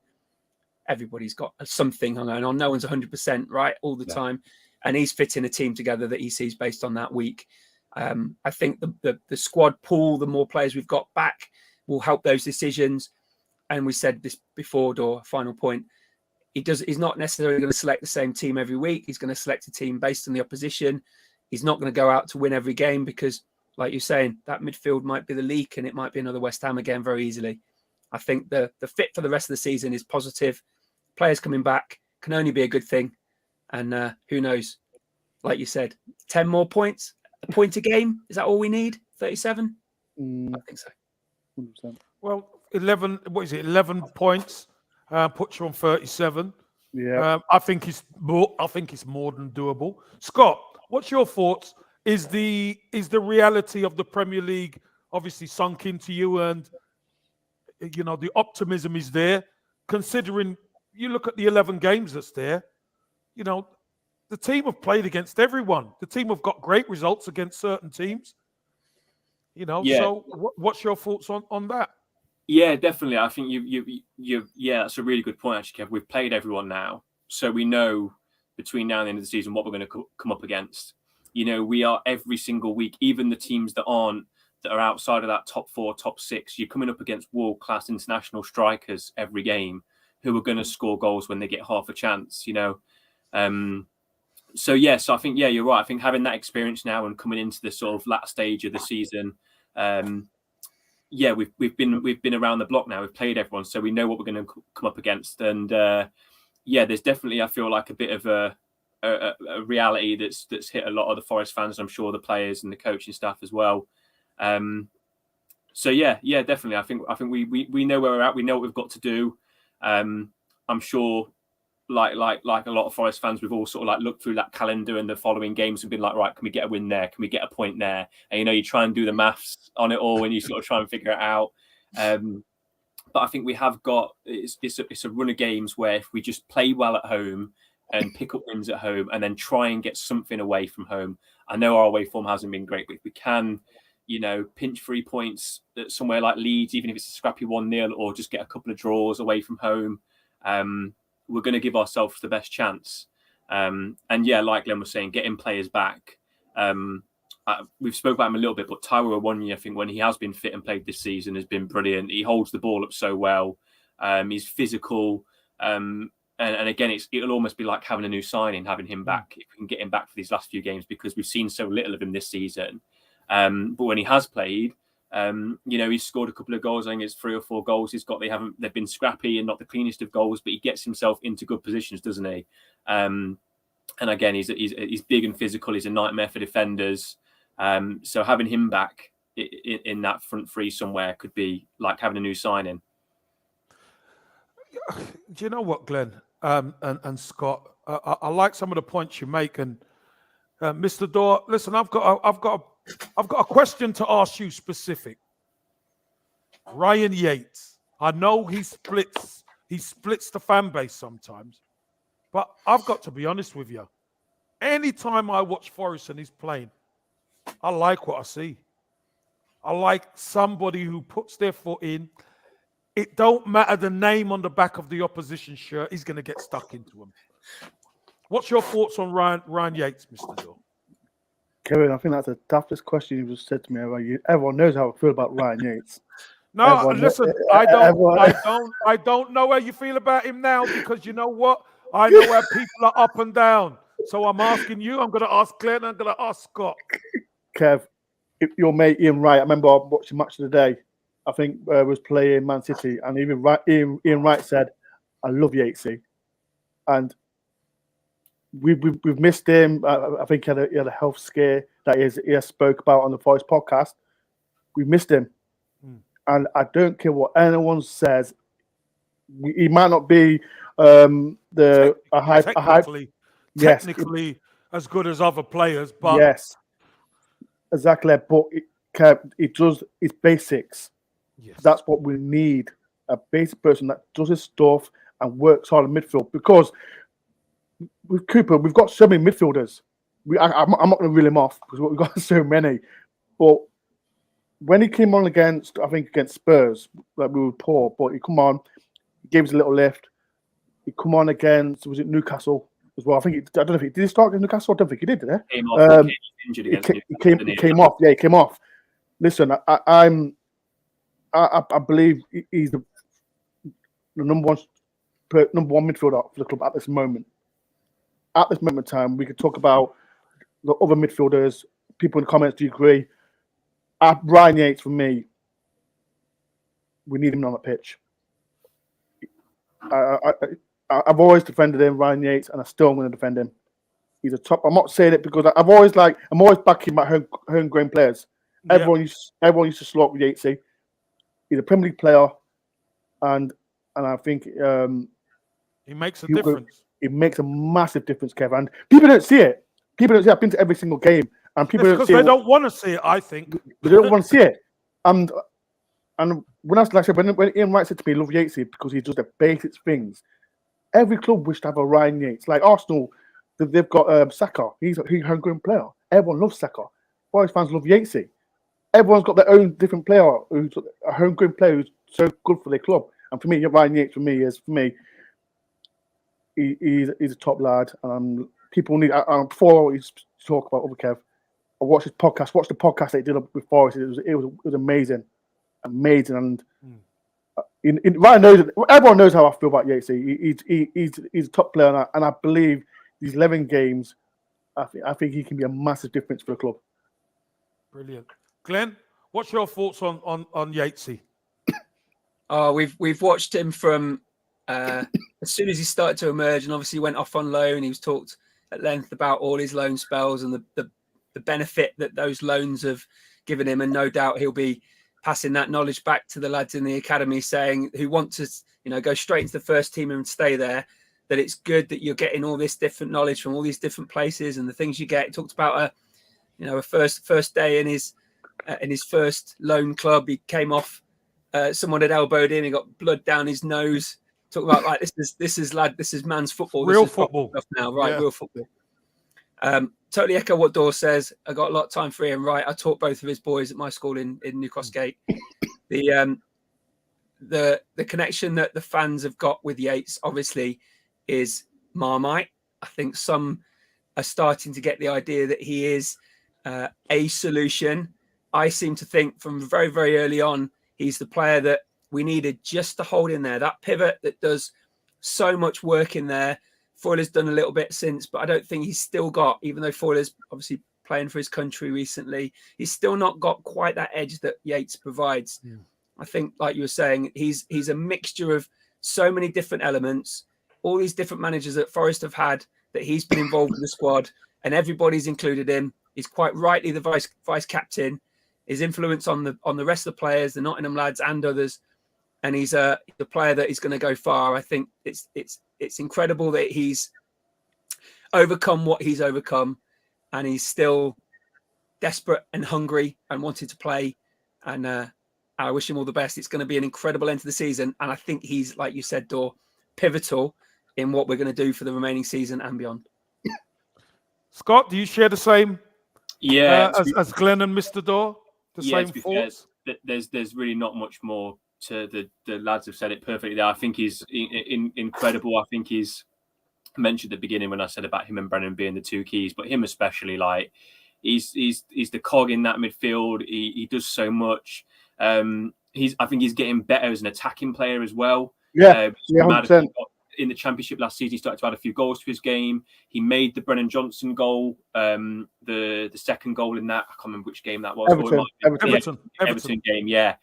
Everybody's got something going on. No one's 100% right all the time. And he's fitting a team together that he sees based on that week. I think the squad pool, the more players we've got back, will help those decisions. And we said this before, Dore, final point. He's not necessarily going to select the same team every week. He's going to select a team based on the opposition. He's not going to go out to win every game because, like you're saying, that midfield might be the leak and it might be another West Ham again very easily. I think the fit for the rest of the season is positive. Players coming back can only be a good thing. And who knows? Like you said, 10 more points, a point a game. Is that all we need? 37? I think so. 100%. Well, 11 points puts you on 37. Yeah. I think it's more. I think it's more than doable. Scott, what's your thoughts? Is the reality of the Premier League obviously sunk into you, and the optimism is there, considering you look at the 11 games that's there. You know, the team have played against everyone. The team have got great results against certain teams. Yeah. So what's your thoughts on that? Yeah, definitely. I think yeah, that's a really good point, actually, Kev. We've played everyone now, so we know between now and the end of the season what we're going to come up against. We are every single week, even the teams that are outside of that top 4, top 6. You're coming up against world-class international strikers every game who are going to score goals when they get half a chance. So yes, I think you're right. I think having that experience now and coming into the sort of last stage of the season. We've been around the block now. We've played everyone, so we know what we're going to come up against. And there's definitely, I feel like, a bit of a reality that's hit a lot of the Forest fans, and I'm sure the players and the coaching staff as well. Definitely. I think we know where we're at. We know what we've got to do. I'm sure, like a lot of Forest fans, we've all sort of like looked through that calendar and the following games and been like, right, can we get a win there? Can we get a point there? And you try and do the maths on it all and you sort of try and figure it out. But I think we have got it's a run of games where if we just play well at home and pick up wins at home and then try and get something away from home. I know our away form hasn't been great, but if we can, pinch 3 points at somewhere like Leeds, even if it's a scrappy 1-0, or just get a couple of draws away from home, we're going to give ourselves the best chance. Like Glenn was saying, getting players back. We've spoke about him a little bit, but Taiwo Awoniyi, I think when he has been fit and played this season, has been brilliant. He holds the ball up so well. He's physical. And again, it'll almost be like having a new signing, having him back, if we can get him back for these last few games, because we've seen so little of him this season. But when he has played, he's scored a couple of goals. I think it's 3 or 4 goals he's got. They've been scrappy and not the cleanest of goals, but he gets himself into good positions, doesn't he? And again, he's big and physical. He's a nightmare for defenders. So having him back in that front three somewhere could be like having a new signing. Do you know what, Glenn and Scott? I like some of the points you make, and Mr. Dore. Listen, I've got a question to ask you specific. Ryan Yates. I know he splits the fan base sometimes, but I've got to be honest with you. Anytime I watch Forest and he's playing, I like what I see. I like somebody who puts their foot in. It don't matter the name on the back of the opposition shirt, he's going to get stuck into them. What's your thoughts on Ryan Yates, Mr. Dore? Kevin, I think that's the toughest question you just said to me. Everyone knows how I feel about Ryan Yates. No, listen, I don't know how you feel about him now, because you know what? I know where people are up and down. So I'm asking you, I'm going to ask Glenn, I'm going to ask Scott. Kev, if your mate Ian Wright, I remember watching Match of the Day, I think was playing Man City, and even Ian Wright said, I love Yatesy. And we've missed him. I think he had a health scare that he has spoke about on the Forest podcast. We missed him. And I don't care what anyone says. He might not be technically as good as other players, but yes, exactly. But it does its basics. Yes. That's what we need: a basic person that does his stuff and works hard in midfield. Because with Cooper, we've got so many midfielders. I'm not going to reel him off because we've got so many. But when he came on against Spurs, like we were poor, but he come on, he gave us a little lift. He come on against, was it Newcastle as well? I don't know if did he start against Newcastle? I don't think he did he? Came off, injured against he came off. Yeah, he came off. Listen, I believe he's the number one midfielder for the club at this moment. At this moment in time, we could talk about the other midfielders. People in the comments, do you agree? Ryan Yates, for me, we need him on the pitch. I've always defended him, Ryan Yates, and I still am going to defend him. He's a top. I'm not saying it because I'm always backing my homegrown players. Yeah. Everyone used to slot with Yatesy. He's a Premier League player, and I think He makes a He will go- difference. It makes a massive difference, Kev. And people don't see it. People don't see it. I've been to every single game, and people don't Because see they it. don't want to see it, I think. They don't want to see it. And when I was like, when Ian Wright said to me, "Love Yatesy," because he does the basic things. Every club wish to have a Ryan Yates. Like Arsenal, they've got Saka. He's a homegrown player. Everyone loves Saka. Forest fans love Yatesy. Everyone's got their own different player who's a homegrown player who's so good for their club. And for me, Ryan Yates he's a top lad. People need. Before we talk about other Kev, I watched his podcast. Watched the podcast they did with Forest. It was amazing, and Ryan knows it. Everyone knows how I feel about Yates. He's a top player, and I believe these 11 games. I think he can be a massive difference for the club. Brilliant, Glenn. What's your thoughts on Yatesy? Oh, we've watched him from as soon as he started to emerge, and obviously went off on loan. He was talked at length about all his loan spells and the benefit that those loans have given him, and no doubt he'll be passing that knowledge back to the lads in the academy, saying who want to go straight into the first team and stay there. That it's good that you're getting all this different knowledge from all these different places and the things you get. He talked about a first day in his first loan club. He came off. Someone had elbowed him. He got blood down his nose. Talk about like this is man's football. Real this is football stuff now, right? Yeah. Real football. Totally echo what Dore says. I got a lot of time for Ian Wright. I taught both of his boys at my school in New Cross Gate. The connection that the fans have got with Yates obviously is Marmite. I think some are starting to get the idea that he is a solution. I seem to think from very, very early on, he's the player that we needed just to hold in there. That pivot that does so much work in there. Foyler's done a little bit since, but I don't think he's still got, even though Foyler's obviously playing for his country recently, he's still not got quite that edge that Yates provides. Yeah. I think, like you were saying, he's a mixture of so many different elements. All these different managers that Forest have had, that he's been involved with the squad, and everybody's included him. He's quite rightly the vice captain. His influence on the rest of the players, the Nottingham lads and others, and he's a player that is going to go far. I think it's incredible that he's overcome what he's overcome, and he's still desperate and hungry and wanted to play. And I wish him all the best. It's going to be an incredible end to the season, and I think he's, like you said, Dore, pivotal in what we're going to do for the remaining season and beyond. Scott, do you share the same? Yeah, as Glenn and Mr. Dore, same thoughts. There's really not much more to the lads have said it perfectly there. I think he's incredible. I think he's mentioned at the beginning when I said about him and Brennan being the two keys, but him especially, like he's the cog in that midfield. He does so much. I think he's getting better as an attacking player as well. Yeah, 100%. In the Championship last season, he started to add a few goals to his game. He made the Brennan Johnson goal, the second goal in that. I can't remember which game that was. Everton game, yeah.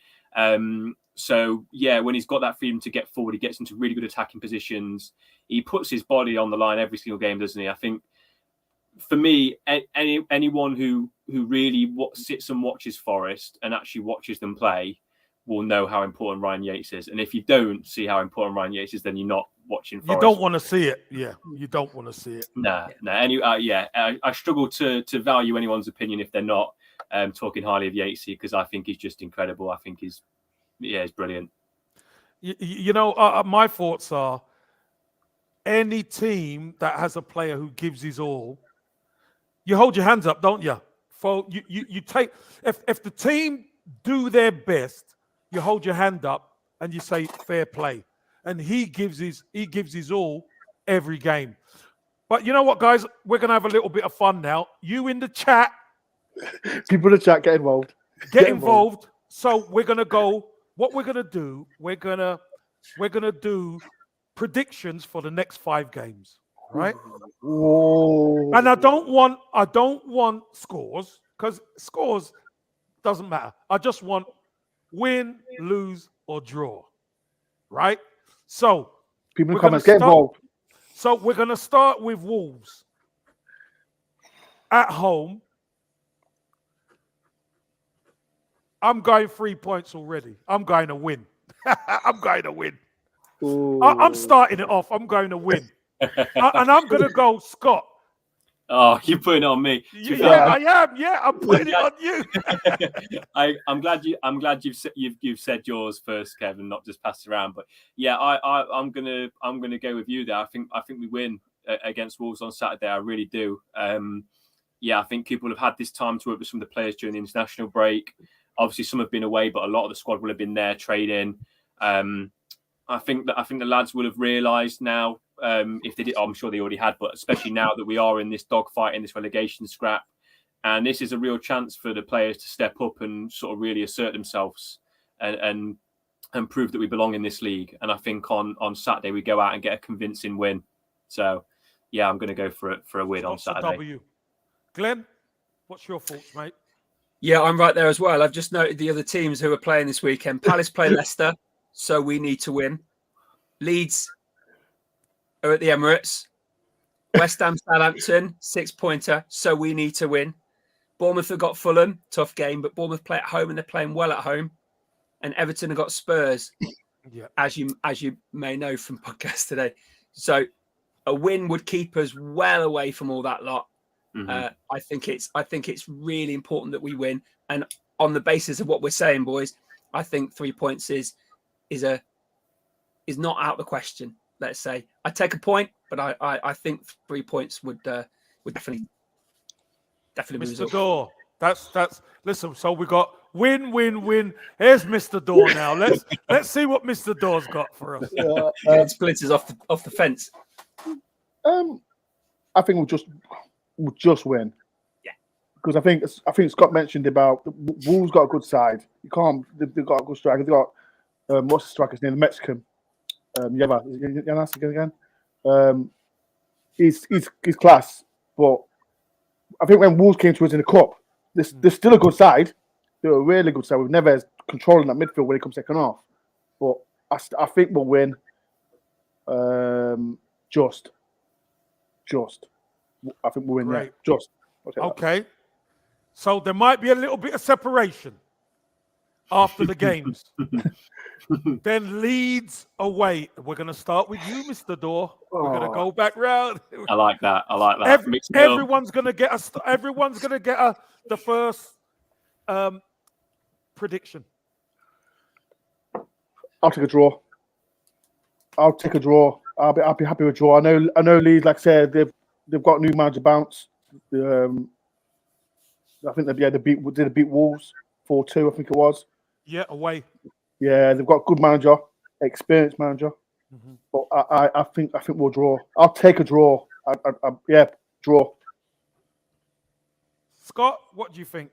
So, yeah, when he's got that freedom to get forward, he gets into really good attacking positions. He puts his body on the line every single game, doesn't he? I think, for me, anyone who really sits and watches Forest and actually watches them play will know how important Ryan Yates is. And if you don't see how important Ryan Yates is, then you're not watching Forest. You don't want to see it. Yeah, you don't want to see it. No. I struggle to value anyone's opinion if they're not talking highly of Yatesy, because I think he's just incredible. I think he's brilliant. My thoughts are, any team that has a player who gives his all, you hold your hands up, don't you? You take, if the team do their best, you hold your hand up and you say fair play. And he gives his all every game. But you know what, guys? We're going to have a little bit of fun now. You in the chat. People in the chat, get involved. Get involved. So we're going to go. What we're going to do, we're going to do predictions for the next 5 games, right? Whoa. And I don't want scores, because scores doesn't matter. I just want win, lose, or draw, right? So people in the comments, get involved. So we're going to start with Wolves at home. I'm going 3 points already. I'm going to win. I'm going to win. I'm starting it off. I'm going to win. And I'm going to go Scott. Oh, you're putting it on me. Yeah, I am. Yeah, I'm putting it on you. I'm glad you've said yours first, Kevin, not just passed around. But yeah, I'm gonna go with you there. I think we win against Wolves on Saturday. I really do. Yeah, I think people have had this time to work with some of the players during the international break. Obviously, some have been away, but a lot of the squad will have been there training. I think the lads will have realised now. If they did, I'm sure they already had, but especially now that we are in this dogfight, in this relegation scrap, and this is a real chance for the players to step up and sort of really assert themselves and prove that we belong in this league. And I think on Saturday we go out and get a convincing win. So yeah, I'm going to go for a win on Saturday. W. Glenn, what's your thoughts, mate? Yeah, I'm right there as well. I've just noted the other teams who are playing this weekend. Palace play Leicester, so we need to win. Leeds are at the Emirates. West Ham, Southampton, 6-pointer, so we need to win. Bournemouth have got Fulham, tough game, but Bournemouth play at home and they're playing well at home. And Everton have got Spurs, as you may know from podcast today. So a win would keep us well away from all that lot. Mm-hmm. I think it's really important that we win. And on the basis of what we're saying, boys, I think 3 points is not out of the question. Let's say I take a point, but I think 3 points would definitely Mr. Dore. That's listen. So we got win. Here's Mr. Dore now. Let's see what Mr. Dore's got for us. Splinters off the fence. I think we'll just win. Yeah, because I think Scott mentioned about the Wolves got a good side. You can't. They've got a good striker. They've got what's the striker's name? The Mexican. Yanas again. He's class, but I think when Wolves came to us in the cup, they're still a good side. They're a really good side. We've never controlling that midfield when it comes second half. But I think we'll win. Just. I think we'll win. Great. Yeah, just. Okay. So there might be a little bit of separation after the games. Then Leeds away. We're going to start with you, Mr. Dore. We're going to go back round. I like that. Everyone's going to get the first prediction. I'll take a draw. I'll be happy with a draw. I know Leeds, like I said, they've got new manager bounce. I think they beat Wolves 4-2. I think it was. Yeah, away. Yeah, they've got a good manager, experienced manager. Mm-hmm. But I think we'll draw. I'll take a draw. Draw. Scott, what do you think?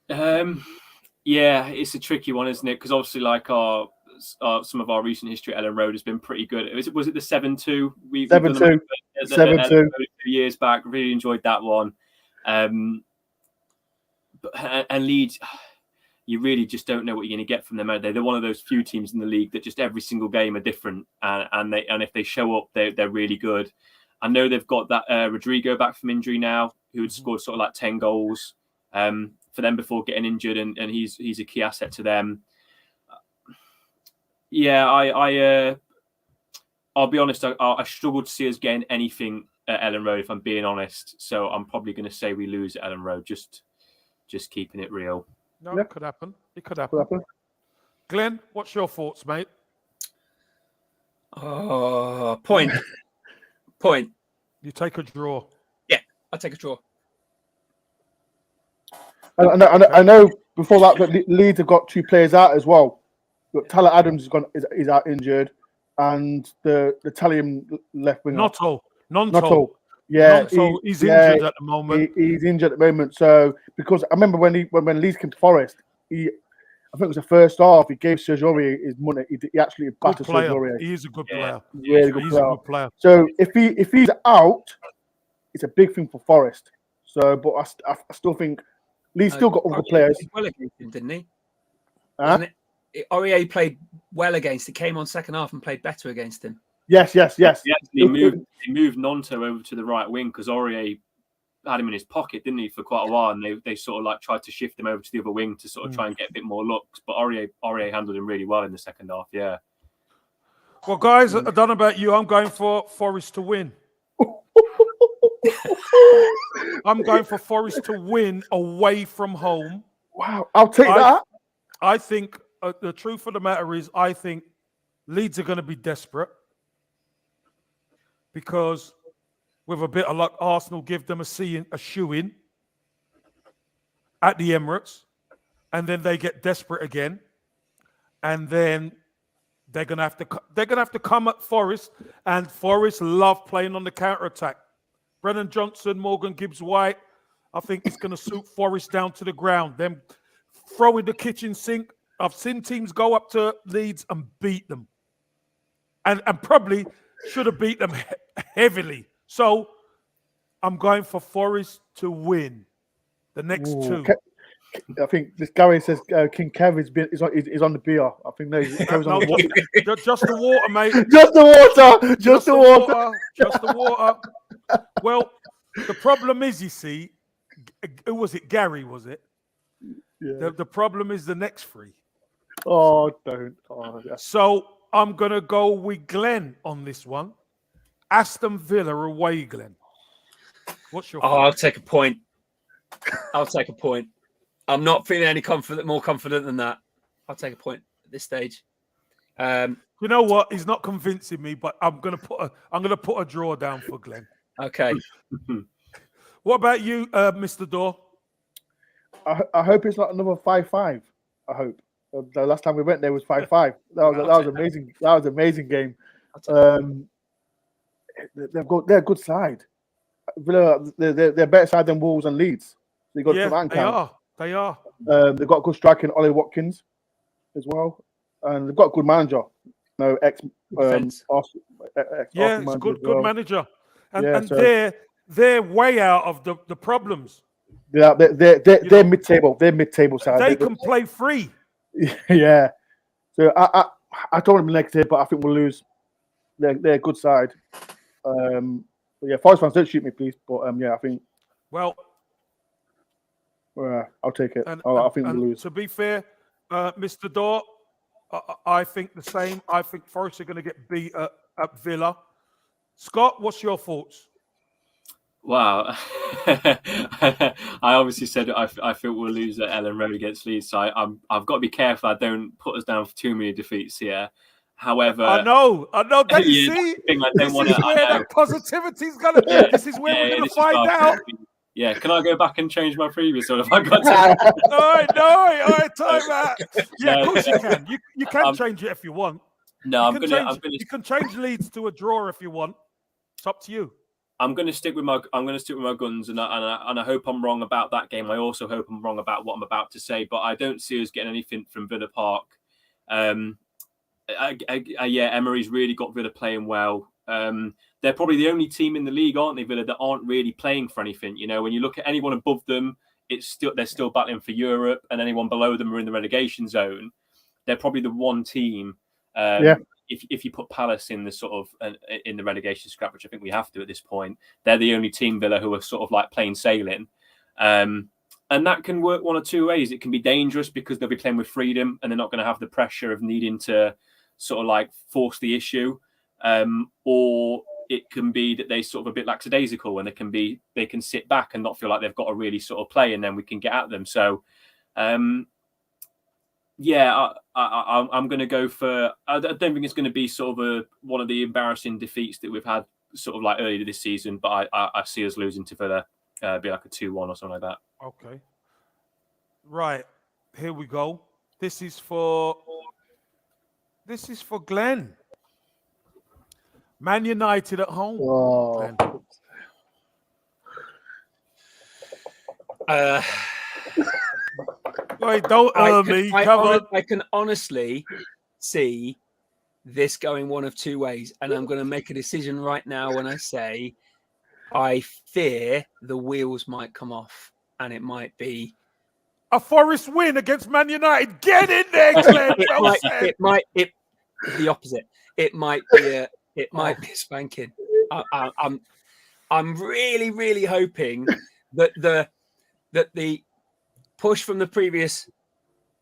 Yeah, it's a tricky one, isn't it? Because obviously, like some of our recent history at Ellen Road has been pretty good. Was it the 7-2? 7-2. 7-2. A few years back. Really enjoyed that one. And Leeds, you really just don't know what you're going to get from them. They're one of those few teams in the league that just every single game are different, and if they show up, they're really good. I know they've got that Rodrigo back from injury now, who had scored sort of like 10 goals for them before getting injured, and he's a key asset to them. Yeah, I'll be honest. I struggled to see us getting anything at Ellen Road, if I'm being honest. So I'm probably going to say we lose at Ellen Road. Just keeping it real. No, it could happen. Glenn, what's your thoughts, mate? Oh, point. You take a draw. Yeah, I'll take a draw. I know before that Leeds have got 2 players out as well. Look, Tyler Adams is out injured, and the Italian left winger. Nonto. Yeah, he's injured at the moment. He's injured at the moment. So because I remember when Leeds came to Forest, I think it was the first half. He gave Serge Aurier his money. He actually battered Serge Aurier. He is a good player. Really good player. So if he's out, it's a big thing for Forest. So, but I still think Leeds still got other players. Well against him, didn't he? Aurier played well against him. Came on second half and played better against him. Yes. He moved Nonto over to the right wing because Aurier had him in his pocket, didn't he, for quite a while, and they sort of like tried to shift him over to the other wing to sort of try and get a bit more looks. But Aurier handled him really well in the second half. Yeah. Well, guys, I don't know about you. I'm going for Forest to win. I'm going for Forest to win away from home. Wow, I'll take that. I think the truth of the matter is, I think Leeds are going to be desperate because with a bit of luck, Arsenal give them a shoe in at the Emirates, and then they get desperate again, and then they're gonna have to come at Forest, and Forest love playing on the counter attack. Brennan Johnson, Morgan Gibbs-White, I think it's gonna suit Forest down to the ground. Them throwing the kitchen sink. I've seen teams go up to Leeds and beat them, and probably should have beat them heavily. So I'm going for Forest to win the next two. I think this Gary says King Kev is on the beer. I think no, Kev's on the water. Just the water, mate. Just the water. Just the water. Just the water. Well, the problem is, you see, who was it? Gary, was it? Yeah. The problem is the next three. Oh, don't. Oh, yeah. So I'm going to go with Glenn on this one. Aston Villa away, Glenn. What's your I'll take a point. I'll take a point. I'm not feeling any more confident than that. I'll take a point at this stage. You know what? He's not convincing me, but I'm gonna put a draw down for Glenn. Okay. What about you, Mr. Dore? I hope it's not another 5-5. I hope. The last time we went there was 5-5. That was amazing. That was an amazing game. They're a good side. They're better side than Wolves and Leeds. They are. They are. They've got good striking, Ollie Watkins, as well, and they've got a good manager. No ex. It's a good manager, and they're way out of the problems. Yeah, they're mid-table. They're mid-table side. They can play free. Yeah. So I don't want to be negative, but I think we'll lose. They're a good side. But yeah, Forest fans, don't shoot me, please. But I think. Well. I'll take it. And, I think we'll lose. To be fair, Mr. Dore, I think the same. I think Forest are going to get beat at Villa. Scott, what's your thoughts? Wow. I obviously said I feel we'll lose at Ellen Road against Leeds, so I've got to be careful I don't put us down for too many defeats here. However, I know. Don't you see? This is where that positivity's gonna. Yeah, this is where we're gonna find out. Yeah, can I go back and change my previous one if I got to? No, time out. Yeah, of course you can. You can change it if you want. No, you can change Leeds to a draw if you want. It's up to you. I'm going to stick with my guns, and I hope I'm wrong about that game. I also hope I'm wrong about what I'm about to say, but I don't see us getting anything from Villa Park. Emery's really got Villa playing well. They're probably the only team in the league, aren't they, Villa, that aren't really playing for anything. You know, when you look at anyone above them, they're still battling for Europe, and anyone below them are in the relegation zone. They're probably the one team. If you put Palace in the sort of in the relegation scrap, which I think we have to at this point, they're the only team, Villa, who are sort of like plain sailing. And that can work one or two ways. It can be dangerous because they'll be playing with freedom and they're not going to have the pressure of needing to sort of like force the issue, or it can be that they sort of a bit lackadaisical and they can sit back and not feel like they've got to really sort of play, and then we can get at them. So, I'm going to go for. I don't think it's going to be sort of one of the embarrassing defeats that we've had sort of like earlier this season, but I see us losing to Villa, be like a 2-1 or something like that. Okay. Right, here we go. This is for Glenn. Man United at home. Oh. Wait, don't me. I can honestly see this going one of two ways, and I'm going to make a decision right now when I say I fear the wheels might come off, and it might be a Forest win against Man United. Get in there, Glenn. It might the opposite. It might be a spanking. I'm really, really hoping that the push from the previous,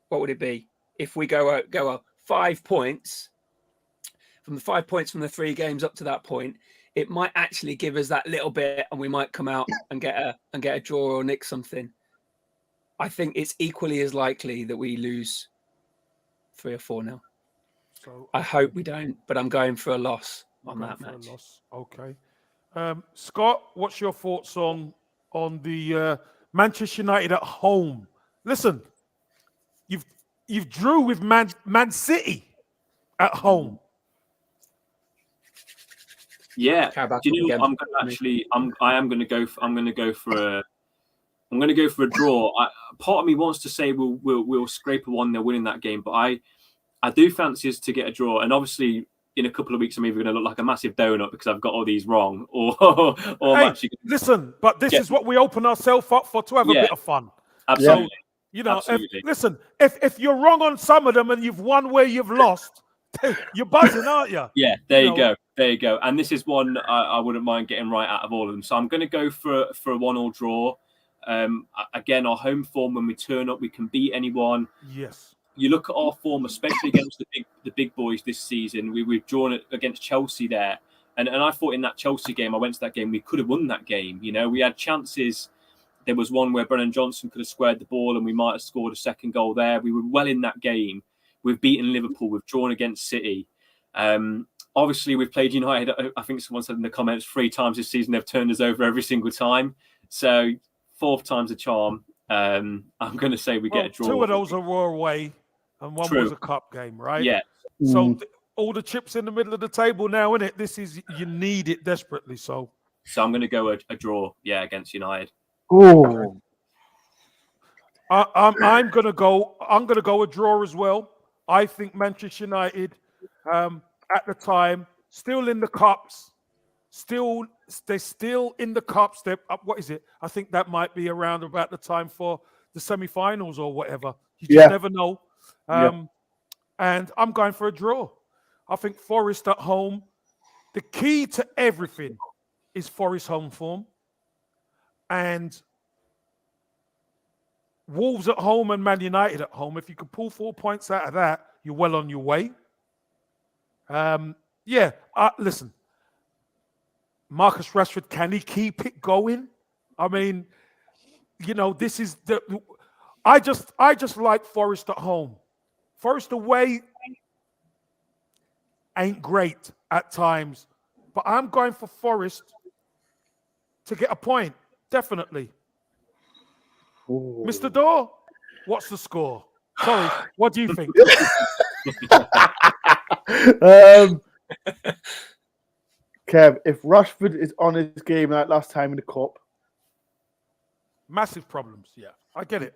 what would it be? If we go up 5 points from the 5 points from the 3 games up to that point, it might actually give us that little bit, and we might come out and get a draw or nick something. I think it's equally as likely that we lose 3 or 4-0. So I hope we don't, but I'm going for a loss on that match. Okay. Scott, what's your thoughts on the Manchester United at home? Listen, you've drew with Man City at home. Yeah. Do you know? I'm going to go for a draw. Part of me wants to say we'll scrape a 1-0 win in that game, but I do fancy us to get a draw. And obviously, in a couple of weeks, I'm either going to look like a massive donut because I've got all these wrong, or hey, listen, but this is what we open ourselves up for, to have a bit of fun. Absolutely. So, you know, if you're wrong on some of them and you've won where you've lost, you're buzzing, aren't you? Yeah, there you go. There you go. And this is one I wouldn't mind getting right out of all of them. So I'm going to go for a 1-1 draw. Again, our home form, when we turn up, we can beat anyone. Yes. You look at our form, especially against the big boys this season. We've drawn it against Chelsea there. And I thought in that Chelsea game, I went to that game, we could have won that game. You know, we had chances. There was one where Brennan Johnson could have squared the ball and we might have scored a second goal there. We were well in that game. We've beaten Liverpool. We've drawn against City. Obviously, we've played United. I think someone said in the comments 3 times this season. They've turned us over every single time. So 4th time's a charm. I'm going to say we get a draw. 2 of those were away and 1 was a cup game, right? Yeah. So all the chips in the middle of the table now, innit? This is, you need it desperately. So I'm going to go a draw, against United. Oh, I'm going to go a draw as well. I think Manchester United, at the time, still in the cups, they're still in the cups. They're up. What is it? I think that might be around about the time for the semi-finals or whatever. You just never know. And I'm going for a draw. I think Forest at home. The key to everything is Forest home form, and Wolves at home and Man United at home. If you can pull 4 points out of that, you're well on your way. Listen, Marcus Rashford, can he keep it going? I mean, you know, this is the. I just like Forest at home. Forest away ain't great at times, but I'm going for Forest to get a point, definitely. Ooh. Mr. Dore, what's the score? Sorry, what do you think? Kev, if Rashford is on his game like last time in the cup, massive problems. Yeah, I get it.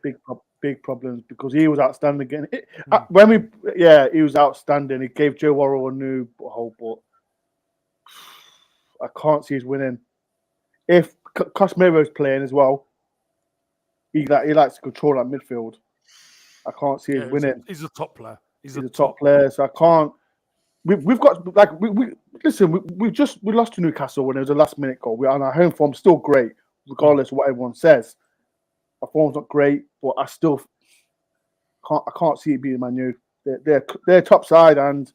Big problems because he was outstanding again. He was outstanding. He gave Joe Worrell a new hole, but I can't see us winning. If Casemiro's playing as well, he likes to control that midfield. I can't see us winning. He's a top player. He's a top player, so I can't. We've got we lost to Newcastle when it was a last minute goal. Our home form's still great, regardless of what everyone says. Our form's not great, but I still can't see it being Man U. They're top side, and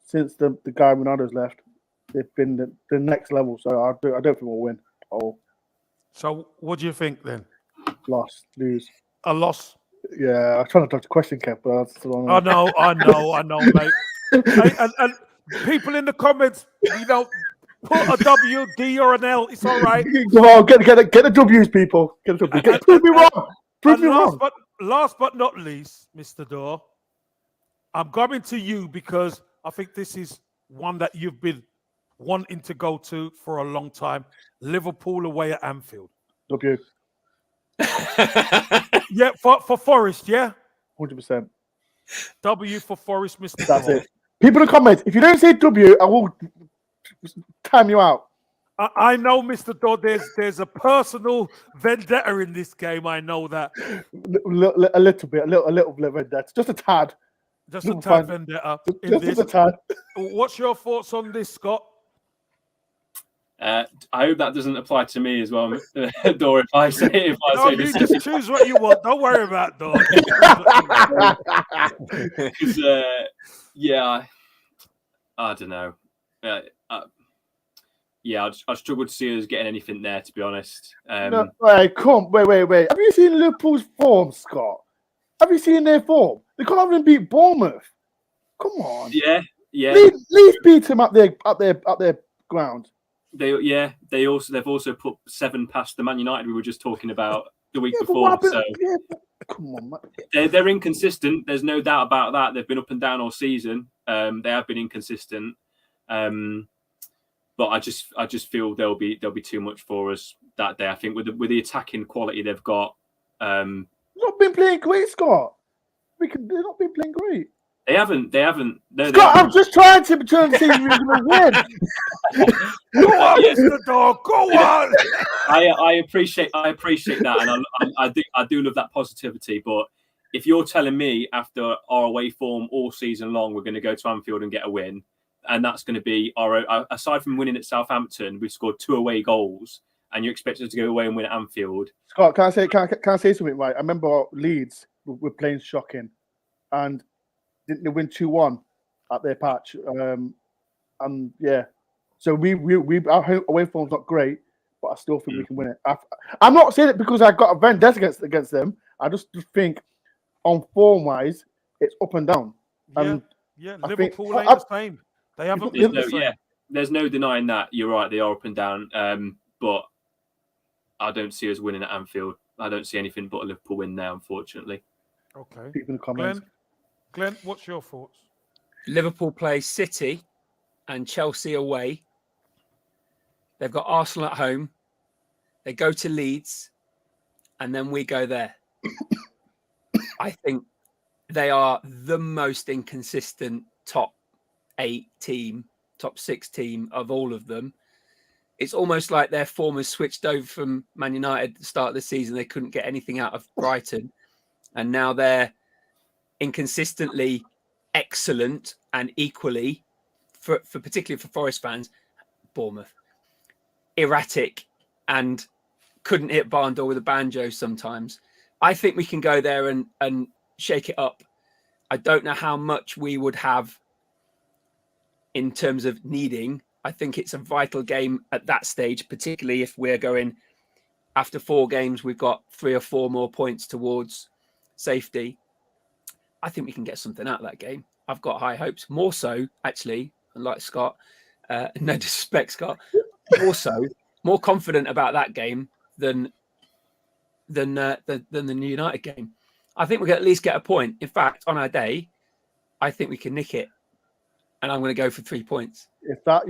since the guy Ronaldo's left, they've been the next level. So I don't think we'll win. So what do you think then? Lose. A loss. Yeah, I'm trying to dodge the question, Kev, but that's the wrong. I know, mate. and people in the comments, put a W, D, or an L. It's all right. Come on, get the W's, people. Get the W's. Prove me wrong. Prove me wrong. Last but not least, Mr. Dore, I'm coming to you because I think this is one that you've been wanting to go to for a long time. Liverpool away at Anfield. W. Yeah, for Forest, yeah? 100%. W for Forest, Mr. That's Dore. it. People in the comments, if you don't say W, I will time you out. I know, Mr. Dore, there's a personal vendetta in this game. I know that. A little bit vendetta. Just a tad. Just a tad vendetta. Just a tad. What's your thoughts on this, Scott? I hope that doesn't apply to me as well, Dore. If I say you just choose what you want. Don't worry about Dore. I don't know. Yeah, I struggle to see us getting anything there, to be honest. No, wait. Have you seen Liverpool's form, Scott? Have you seen their form? They can't even beat Bournemouth. Come on. Yeah. Leeds beat him at their ground. They've also put 7 past the Man United we were just talking about the week But before. So come on, man. they're inconsistent. There's no doubt about that. They've been up and down all season. They have been inconsistent. But I just feel there'll be too much for us that day. I think with the attacking quality they've got. Not been playing great, Scott. They've not been playing great. They haven't. Scott, I'm just trying to turn the season we're going to win. Go on, Mr. Dore. Go on. I appreciate that, and I do love that positivity. But if you're telling me after our away form all season long, we're going to go to Anfield and get a win, and that's going to be aside from winning at Southampton, we've scored 2 away goals, and you expect us to go away and win at Anfield. Scott, can I say something? Right, I remember Leeds were playing shocking, and didn't they win 2-1 at their patch? And yeah, so our away form's not great, but I still think we can win it. I'm not saying it because I got a vendetta against them. I just think on form wise, it's up and down. And Liverpool ain't the same. They haven't been the same. Yeah, there's no denying that. You're right. They are up and down. But I don't see us winning at Anfield. I don't see anything but a Liverpool win there, unfortunately. Okay. Keep in the comments. Glenn, what's your thoughts? Liverpool play City and Chelsea away. They've got Arsenal at home. They go to Leeds, and then we go there. I think they are the most inconsistent top 8 team, top 6 team of all of them. It's almost like their form has switched over from Man United at the start of the season. They couldn't get anything out of Brighton, and now they're inconsistently excellent and equally, for particularly for Forest fans, Bournemouth, erratic and couldn't hit barn door with a banjo sometimes. I think we can go there and shake it up. I don't know how much we would have in terms of needing. I think it's a vital game at that stage, particularly if we're going after 4 games, we've got 3 or 4 more points towards safety. I think we can get something out of that game. I've got high hopes, more so actually, unlike Scott. No disrespect, Scott. More confident about that game than the United game. I think we can at least get a point. In fact, on our day, I think we can nick it, and I'm going to go for 3 points. If that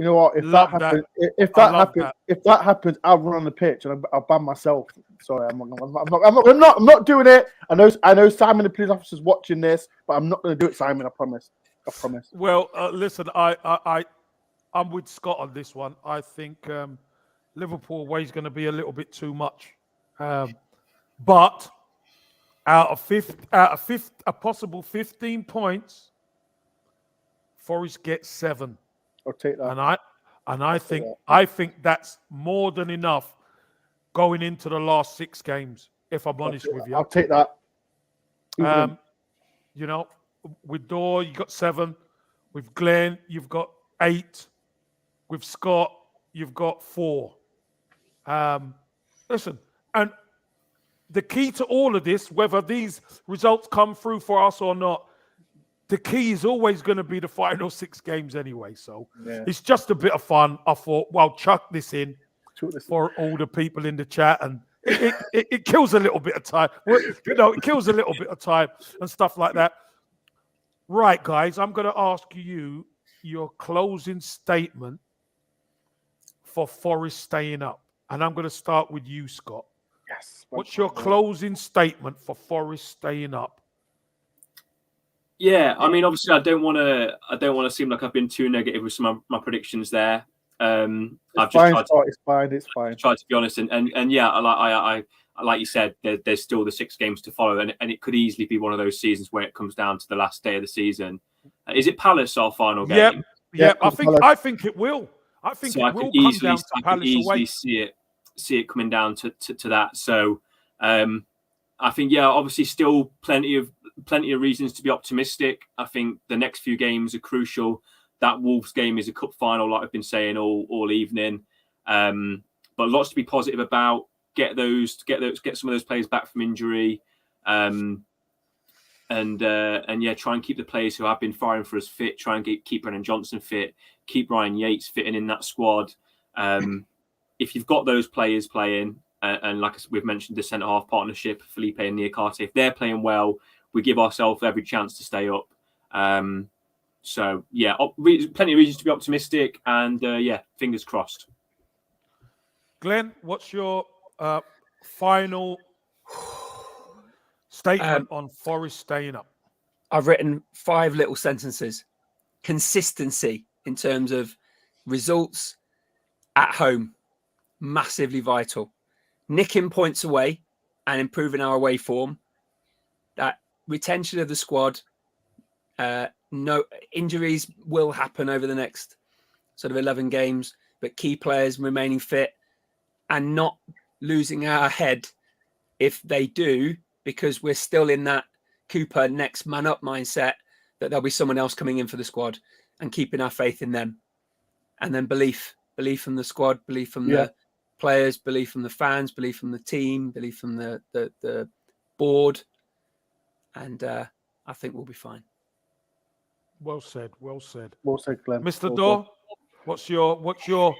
happens, I'll run on the pitch and I'll ban myself. Sorry, I'm not doing it. I know Simon, the police officer's watching this, but I'm not going to do it, Simon. I promise. Well, listen, I'm with Scott on this one. I think Liverpool away is going to be a little bit too much, but out of a possible 15 points, Forest gets 7. I'll take that. And I think that's more than enough going into the last 6 games, if I'm honest with you. I'll take that. You know, with Dore, you got 7. With Glenn, you've got 8. With Scott, you've got 4. Listen, and the key to all of this, whether these results come through for us or not, the key is always going to be the final 6 games anyway. So It's just a bit of fun. I thought, well, chuck this in for all the people in the chat, and it kills a little bit of time. It kills a little bit of time and stuff like that. Right, guys, I'm going to ask you your closing statement for Forest staying up. And I'm going to start with you, Scott. Yes. What's your closing statement for Forest staying up? Yeah, I mean, obviously, I don't want to seem like I've been too negative with some of my predictions there. It's fine. Tried to be honest, and yeah, I like you said, there's still the 6 games to follow, and it could easily be one of those seasons where it comes down to the last day of the season. Is it Palace our final game? Yeah. I think it will. I think so. It will come down to Palace away. I can easily see it coming down to that. So, I think obviously still plenty of reasons to be optimistic. I think the next few games are crucial. that Wolves game is a cup final, like I've been saying all evening. But lots to be positive about. Get some of those players back from injury, and try and keep the players who have been firing for us fit. Try and keep Brennan Johnson fit. Keep Ryan Yates fitting in that squad. If you've got those players playing, and like we've mentioned, the centre half partnership, Felipe and Niakate, if they're playing well, we give ourselves every chance to stay up. So yeah, plenty of reasons to be optimistic, and fingers crossed. Glenn, what's your final statement on Forest staying up? I've written 5 little sentences. Consistency in terms of results at home, massively vital. Nicking points away and improving our away form. That retention of the squad. No injuries will happen over the next sort of 11 games, but key players remaining fit and not losing our head if they do, because we're still in that Cooper next man up mindset that there'll be someone else coming in for the squad, and keeping our faith in them. And then belief from the squad, belief from the players, belief from the fans, belief from the team, belief from the board. And I think we'll be fine. Well said. Well said. Well said, Glenn. Mr. Well Dore, what's your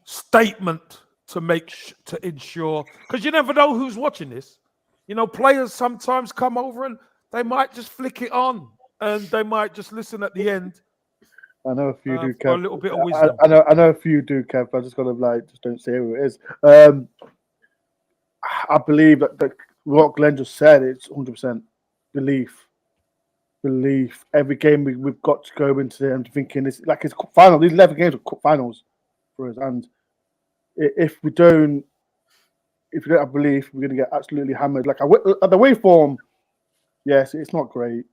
statement to ensure? Because you never know who's watching this. You know, players sometimes come over and they might just flick it on, and they might just listen at the end. I know a few do, Kev. For a little bit of wisdom. I know a few do, Kev. I just gotta just don't say who it is. I believe that what Glenn just said, it's 100% belief. Every game we've got to go into and thinking it's like it's cup final. These 11 games are cup finals for us, and if we don't have belief, we're going to get absolutely hammered. Like the away form, yes, it's not great.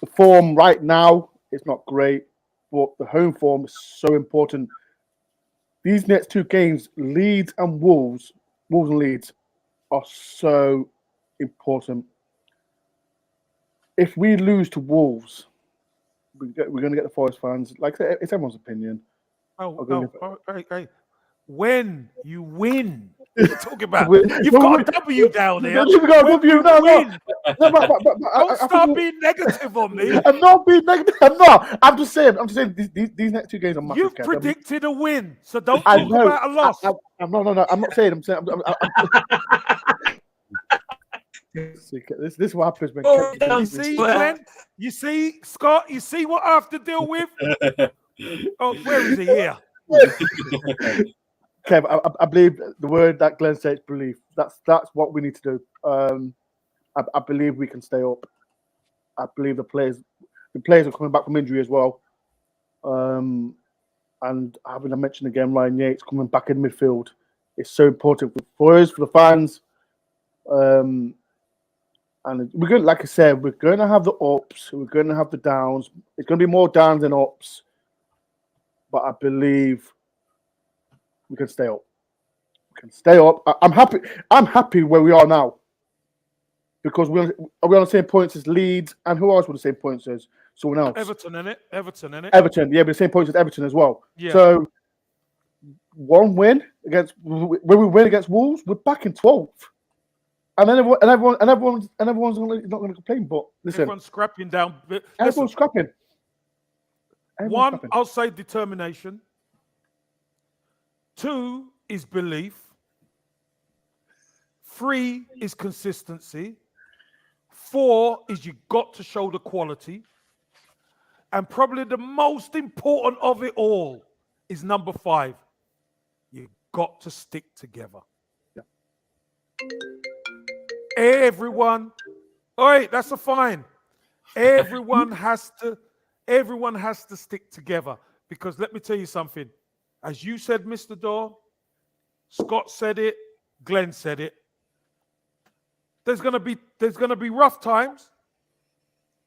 The form right now, it's not great, but the home form is so important. These next 2 games, Leeds and Wolves and Leeds, are so important. If we lose to Wolves, we're going to get the Forest fans. Like I said, it's everyone's opinion. Hey. When you win, what are you talking about? You've got a W down there. You've got a W now. Don't start being negative on me. I'm not being negative. I'm not. I'm just saying. These next 2 games are massive. You've predicted a win, so don't talk about a loss. No. I'm not saying. I'm saying. This is what happens when. You see, Glenn? You see, Scott? You see what I have to deal with? Oh, where is he here? Kev, I believe the word that Glenn said is belief. That's what we need to do. I believe we can stay up. I believe the players are coming back from injury as well. And having to mention again, Ryan Yates coming back in midfield is so important for us, for the fans. And we're going, like I said, we're going to have the ups, we're going to have the downs. It's going to be more downs than ups. But I believe we can stay up. We can stay up. I'm happy. I'm happy where we are now because we're on the same points as Leeds, and who else with the same points as someone else? Everton, innit? Everton, yeah, but the same points as Everton as well. Yeah. So one win when we win against Wolves, we're back in 12th. And then everyone's not going to complain. But listen, everyone's scrapping down. Everyone's scrapping. One, I'll say determination. 2 is belief. 3 is consistency. 4 is you got to show the quality. And probably the most important of it all is number 5. You got to stick together. Yeah. Everyone, all right, that's a fine. Everyone has to stick together, because let me tell you something. As you said, Mr. Dore, Scott said it, Glenn said it. There's gonna be rough times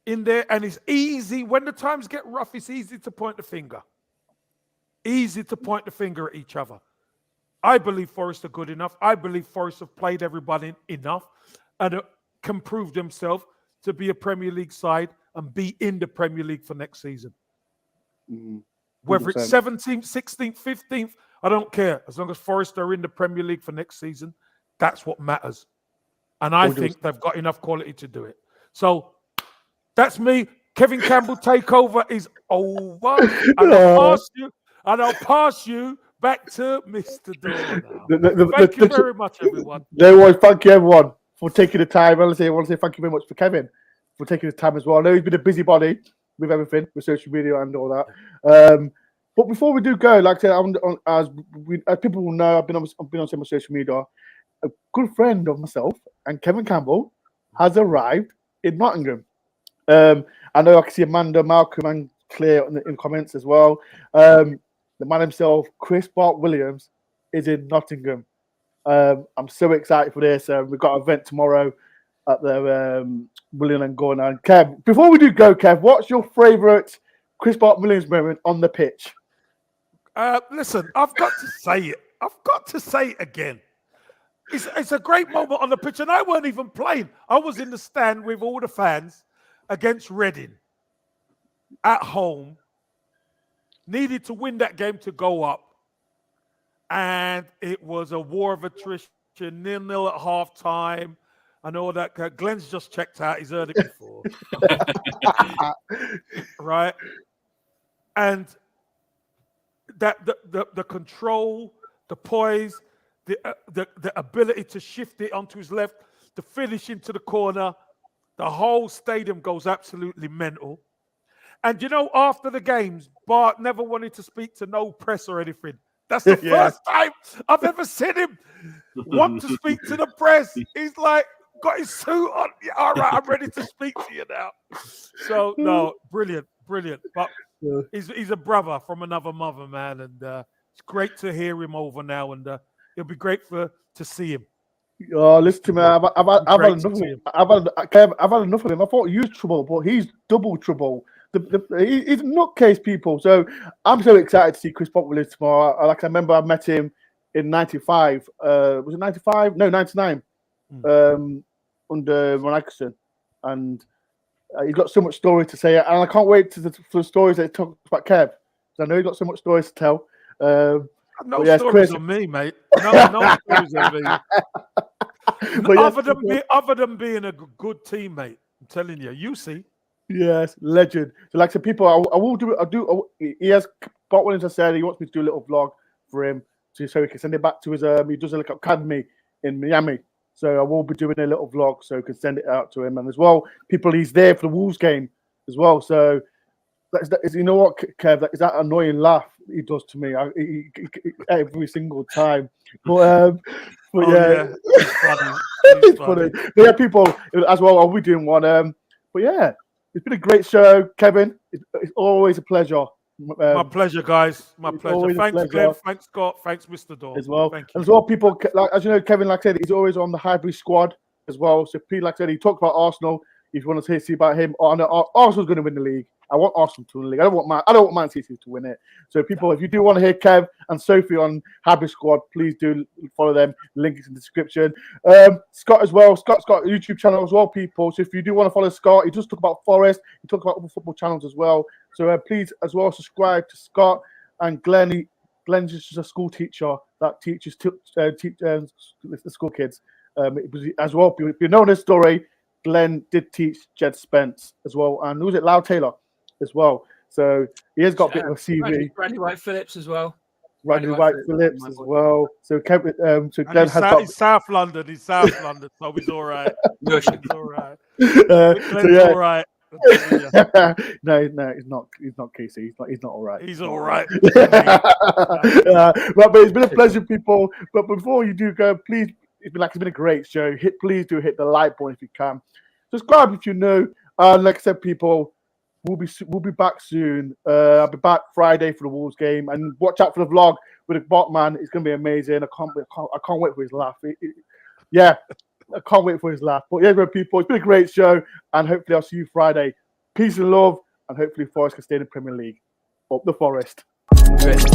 in there, and it's easy when the times get rough. It's easy to point the finger. Easy to point the finger at each other. I believe Forest are good enough. I believe Forest have played everybody enough and can prove themselves to be a Premier League side and be in the Premier League for next season. Whether it's 17th, 16th, 15th, I don't care. As long as Forest are in the Premier League for next season, that's what matters. And I think they've got enough quality to do it. So that's me. Kevin Campbell takeover is over. And I'll pass you back to Mr. Dore. Thank you very much, everyone. No worries. Thank you, everyone, for taking the time. I want to say thank you very much for Kevin for taking the time as well. I know he's been a busybody with everything, with social media and all that. But before we do go, like I said, as people will know, I've been on some social media. A good friend of myself and Kevin Campbell has arrived in Nottingham. I know I can see Amanda, Malcolm, and Claire in comments as well. The man himself, Chris Bart-Williams, is in Nottingham. I'm so excited for this. We've got an event tomorrow at the William and Gordon. And Kev, before we do go, Kev, what's your favourite Chris Bart-Williams moment on the pitch? Listen, I've got to say it. I've got to say it again. It's a great moment on the pitch, and I weren't even playing. I was in the stand with all the fans against Reading at home. Needed to win that game to go up, and it was a war of attrition, 0-0 at half-time, and all that. Glenn's just checked out. He's heard it before. Right? And that the control, the poise, the ability to shift it onto his left, the finish into the corner, the whole stadium goes absolutely mental. And after the games, Bart never wanted to speak to no press or anything. That's the first time I've ever seen him want to speak to the press. He's like, got his suit on. Yeah, all right, I'm ready to speak to you now. So, no, brilliant. But he's a brother from another mother, man. And it's great to hear him over now. And it'll be great to see him. Oh, listen to me. I've had enough of him. I've had enough of him. I thought he was trouble, but he's double trouble. He's a nutcase, people. So I'm so excited to see Chris Bart-Williams tomorrow. I remember I met him in 95. Was it 95? No, 99. Under Ron Atkinson. And he's got so much story to say. And I can't wait for the stories that he talks about Kev. So I know he's got so much stories to tell. No stories on me, mate. No stories on me. Other than being a good teammate, I'm telling you, you see. Yes, legend. So, like I said, people, I will do it. He has Bart-Williams has said he wants me to do a little vlog for him, so he can send it back to his. He does a academy in Miami, so I will be doing a little vlog, so I can send it out to him. And as well, people, he's there for the Wolves game as well. So, you know what, Kev? Is that annoying laugh he does to me every single time. But yeah, it's funny. But yeah, people as well. I'll be doing one. But yeah. It's been a great show, Kevin. It's always a pleasure. My pleasure, guys. My pleasure. Thanks, Glenn. Thanks, Scott. Thanks, Mr. Dore. As well. Thank you. And as well, people, as you know, Kevin, like I said, he's always on the hybrid squad as well. So, Pete, like I said, he talked about Arsenal. If you want to see about him, Arsenal's going to win the league. I want Arsenal to win the league. I don't want Man City to win it. So, people, if you do want to hear Kev and Sophie on hybrid squad, please do follow them. Link is in the description. Scott as well. Scott's got a YouTube channel as well, people. So if you do want to follow Scott, he does talk about Forest. He talks about other football channels as well. So please as well subscribe to Scott and Glenn. Glenn's just a school teacher that teaches the school kids. As well, if you know this story, Glenn did teach Jed Spence as well, and who was it? Lau Taylor as well. So he has got a bit of a CV. Randy White-Phillips as well. Randy White-Phillips as well. So Kevin, Glenn has got. He's South London. He's South London, so he's all right. He's all right. Glenn's all right. No, he's not. He's not Casey. He's not all right. He's all right. But it's been a pleasure, people. But before you do go, please, it's been a great show. Please do hit the like button if you can. Subscribe if you know. Like I said, people, we'll be back soon. I'll be back Friday for the Wolves game, and watch out for the vlog with the Botman. It's gonna be amazing. I can't wait for his laugh. Yeah. I can't wait for his laugh. But yeah, people, it's been a great show, and hopefully I'll see you Friday. Peace and love, and hopefully Forest can stay in the Premier League. Up the Forest. Great.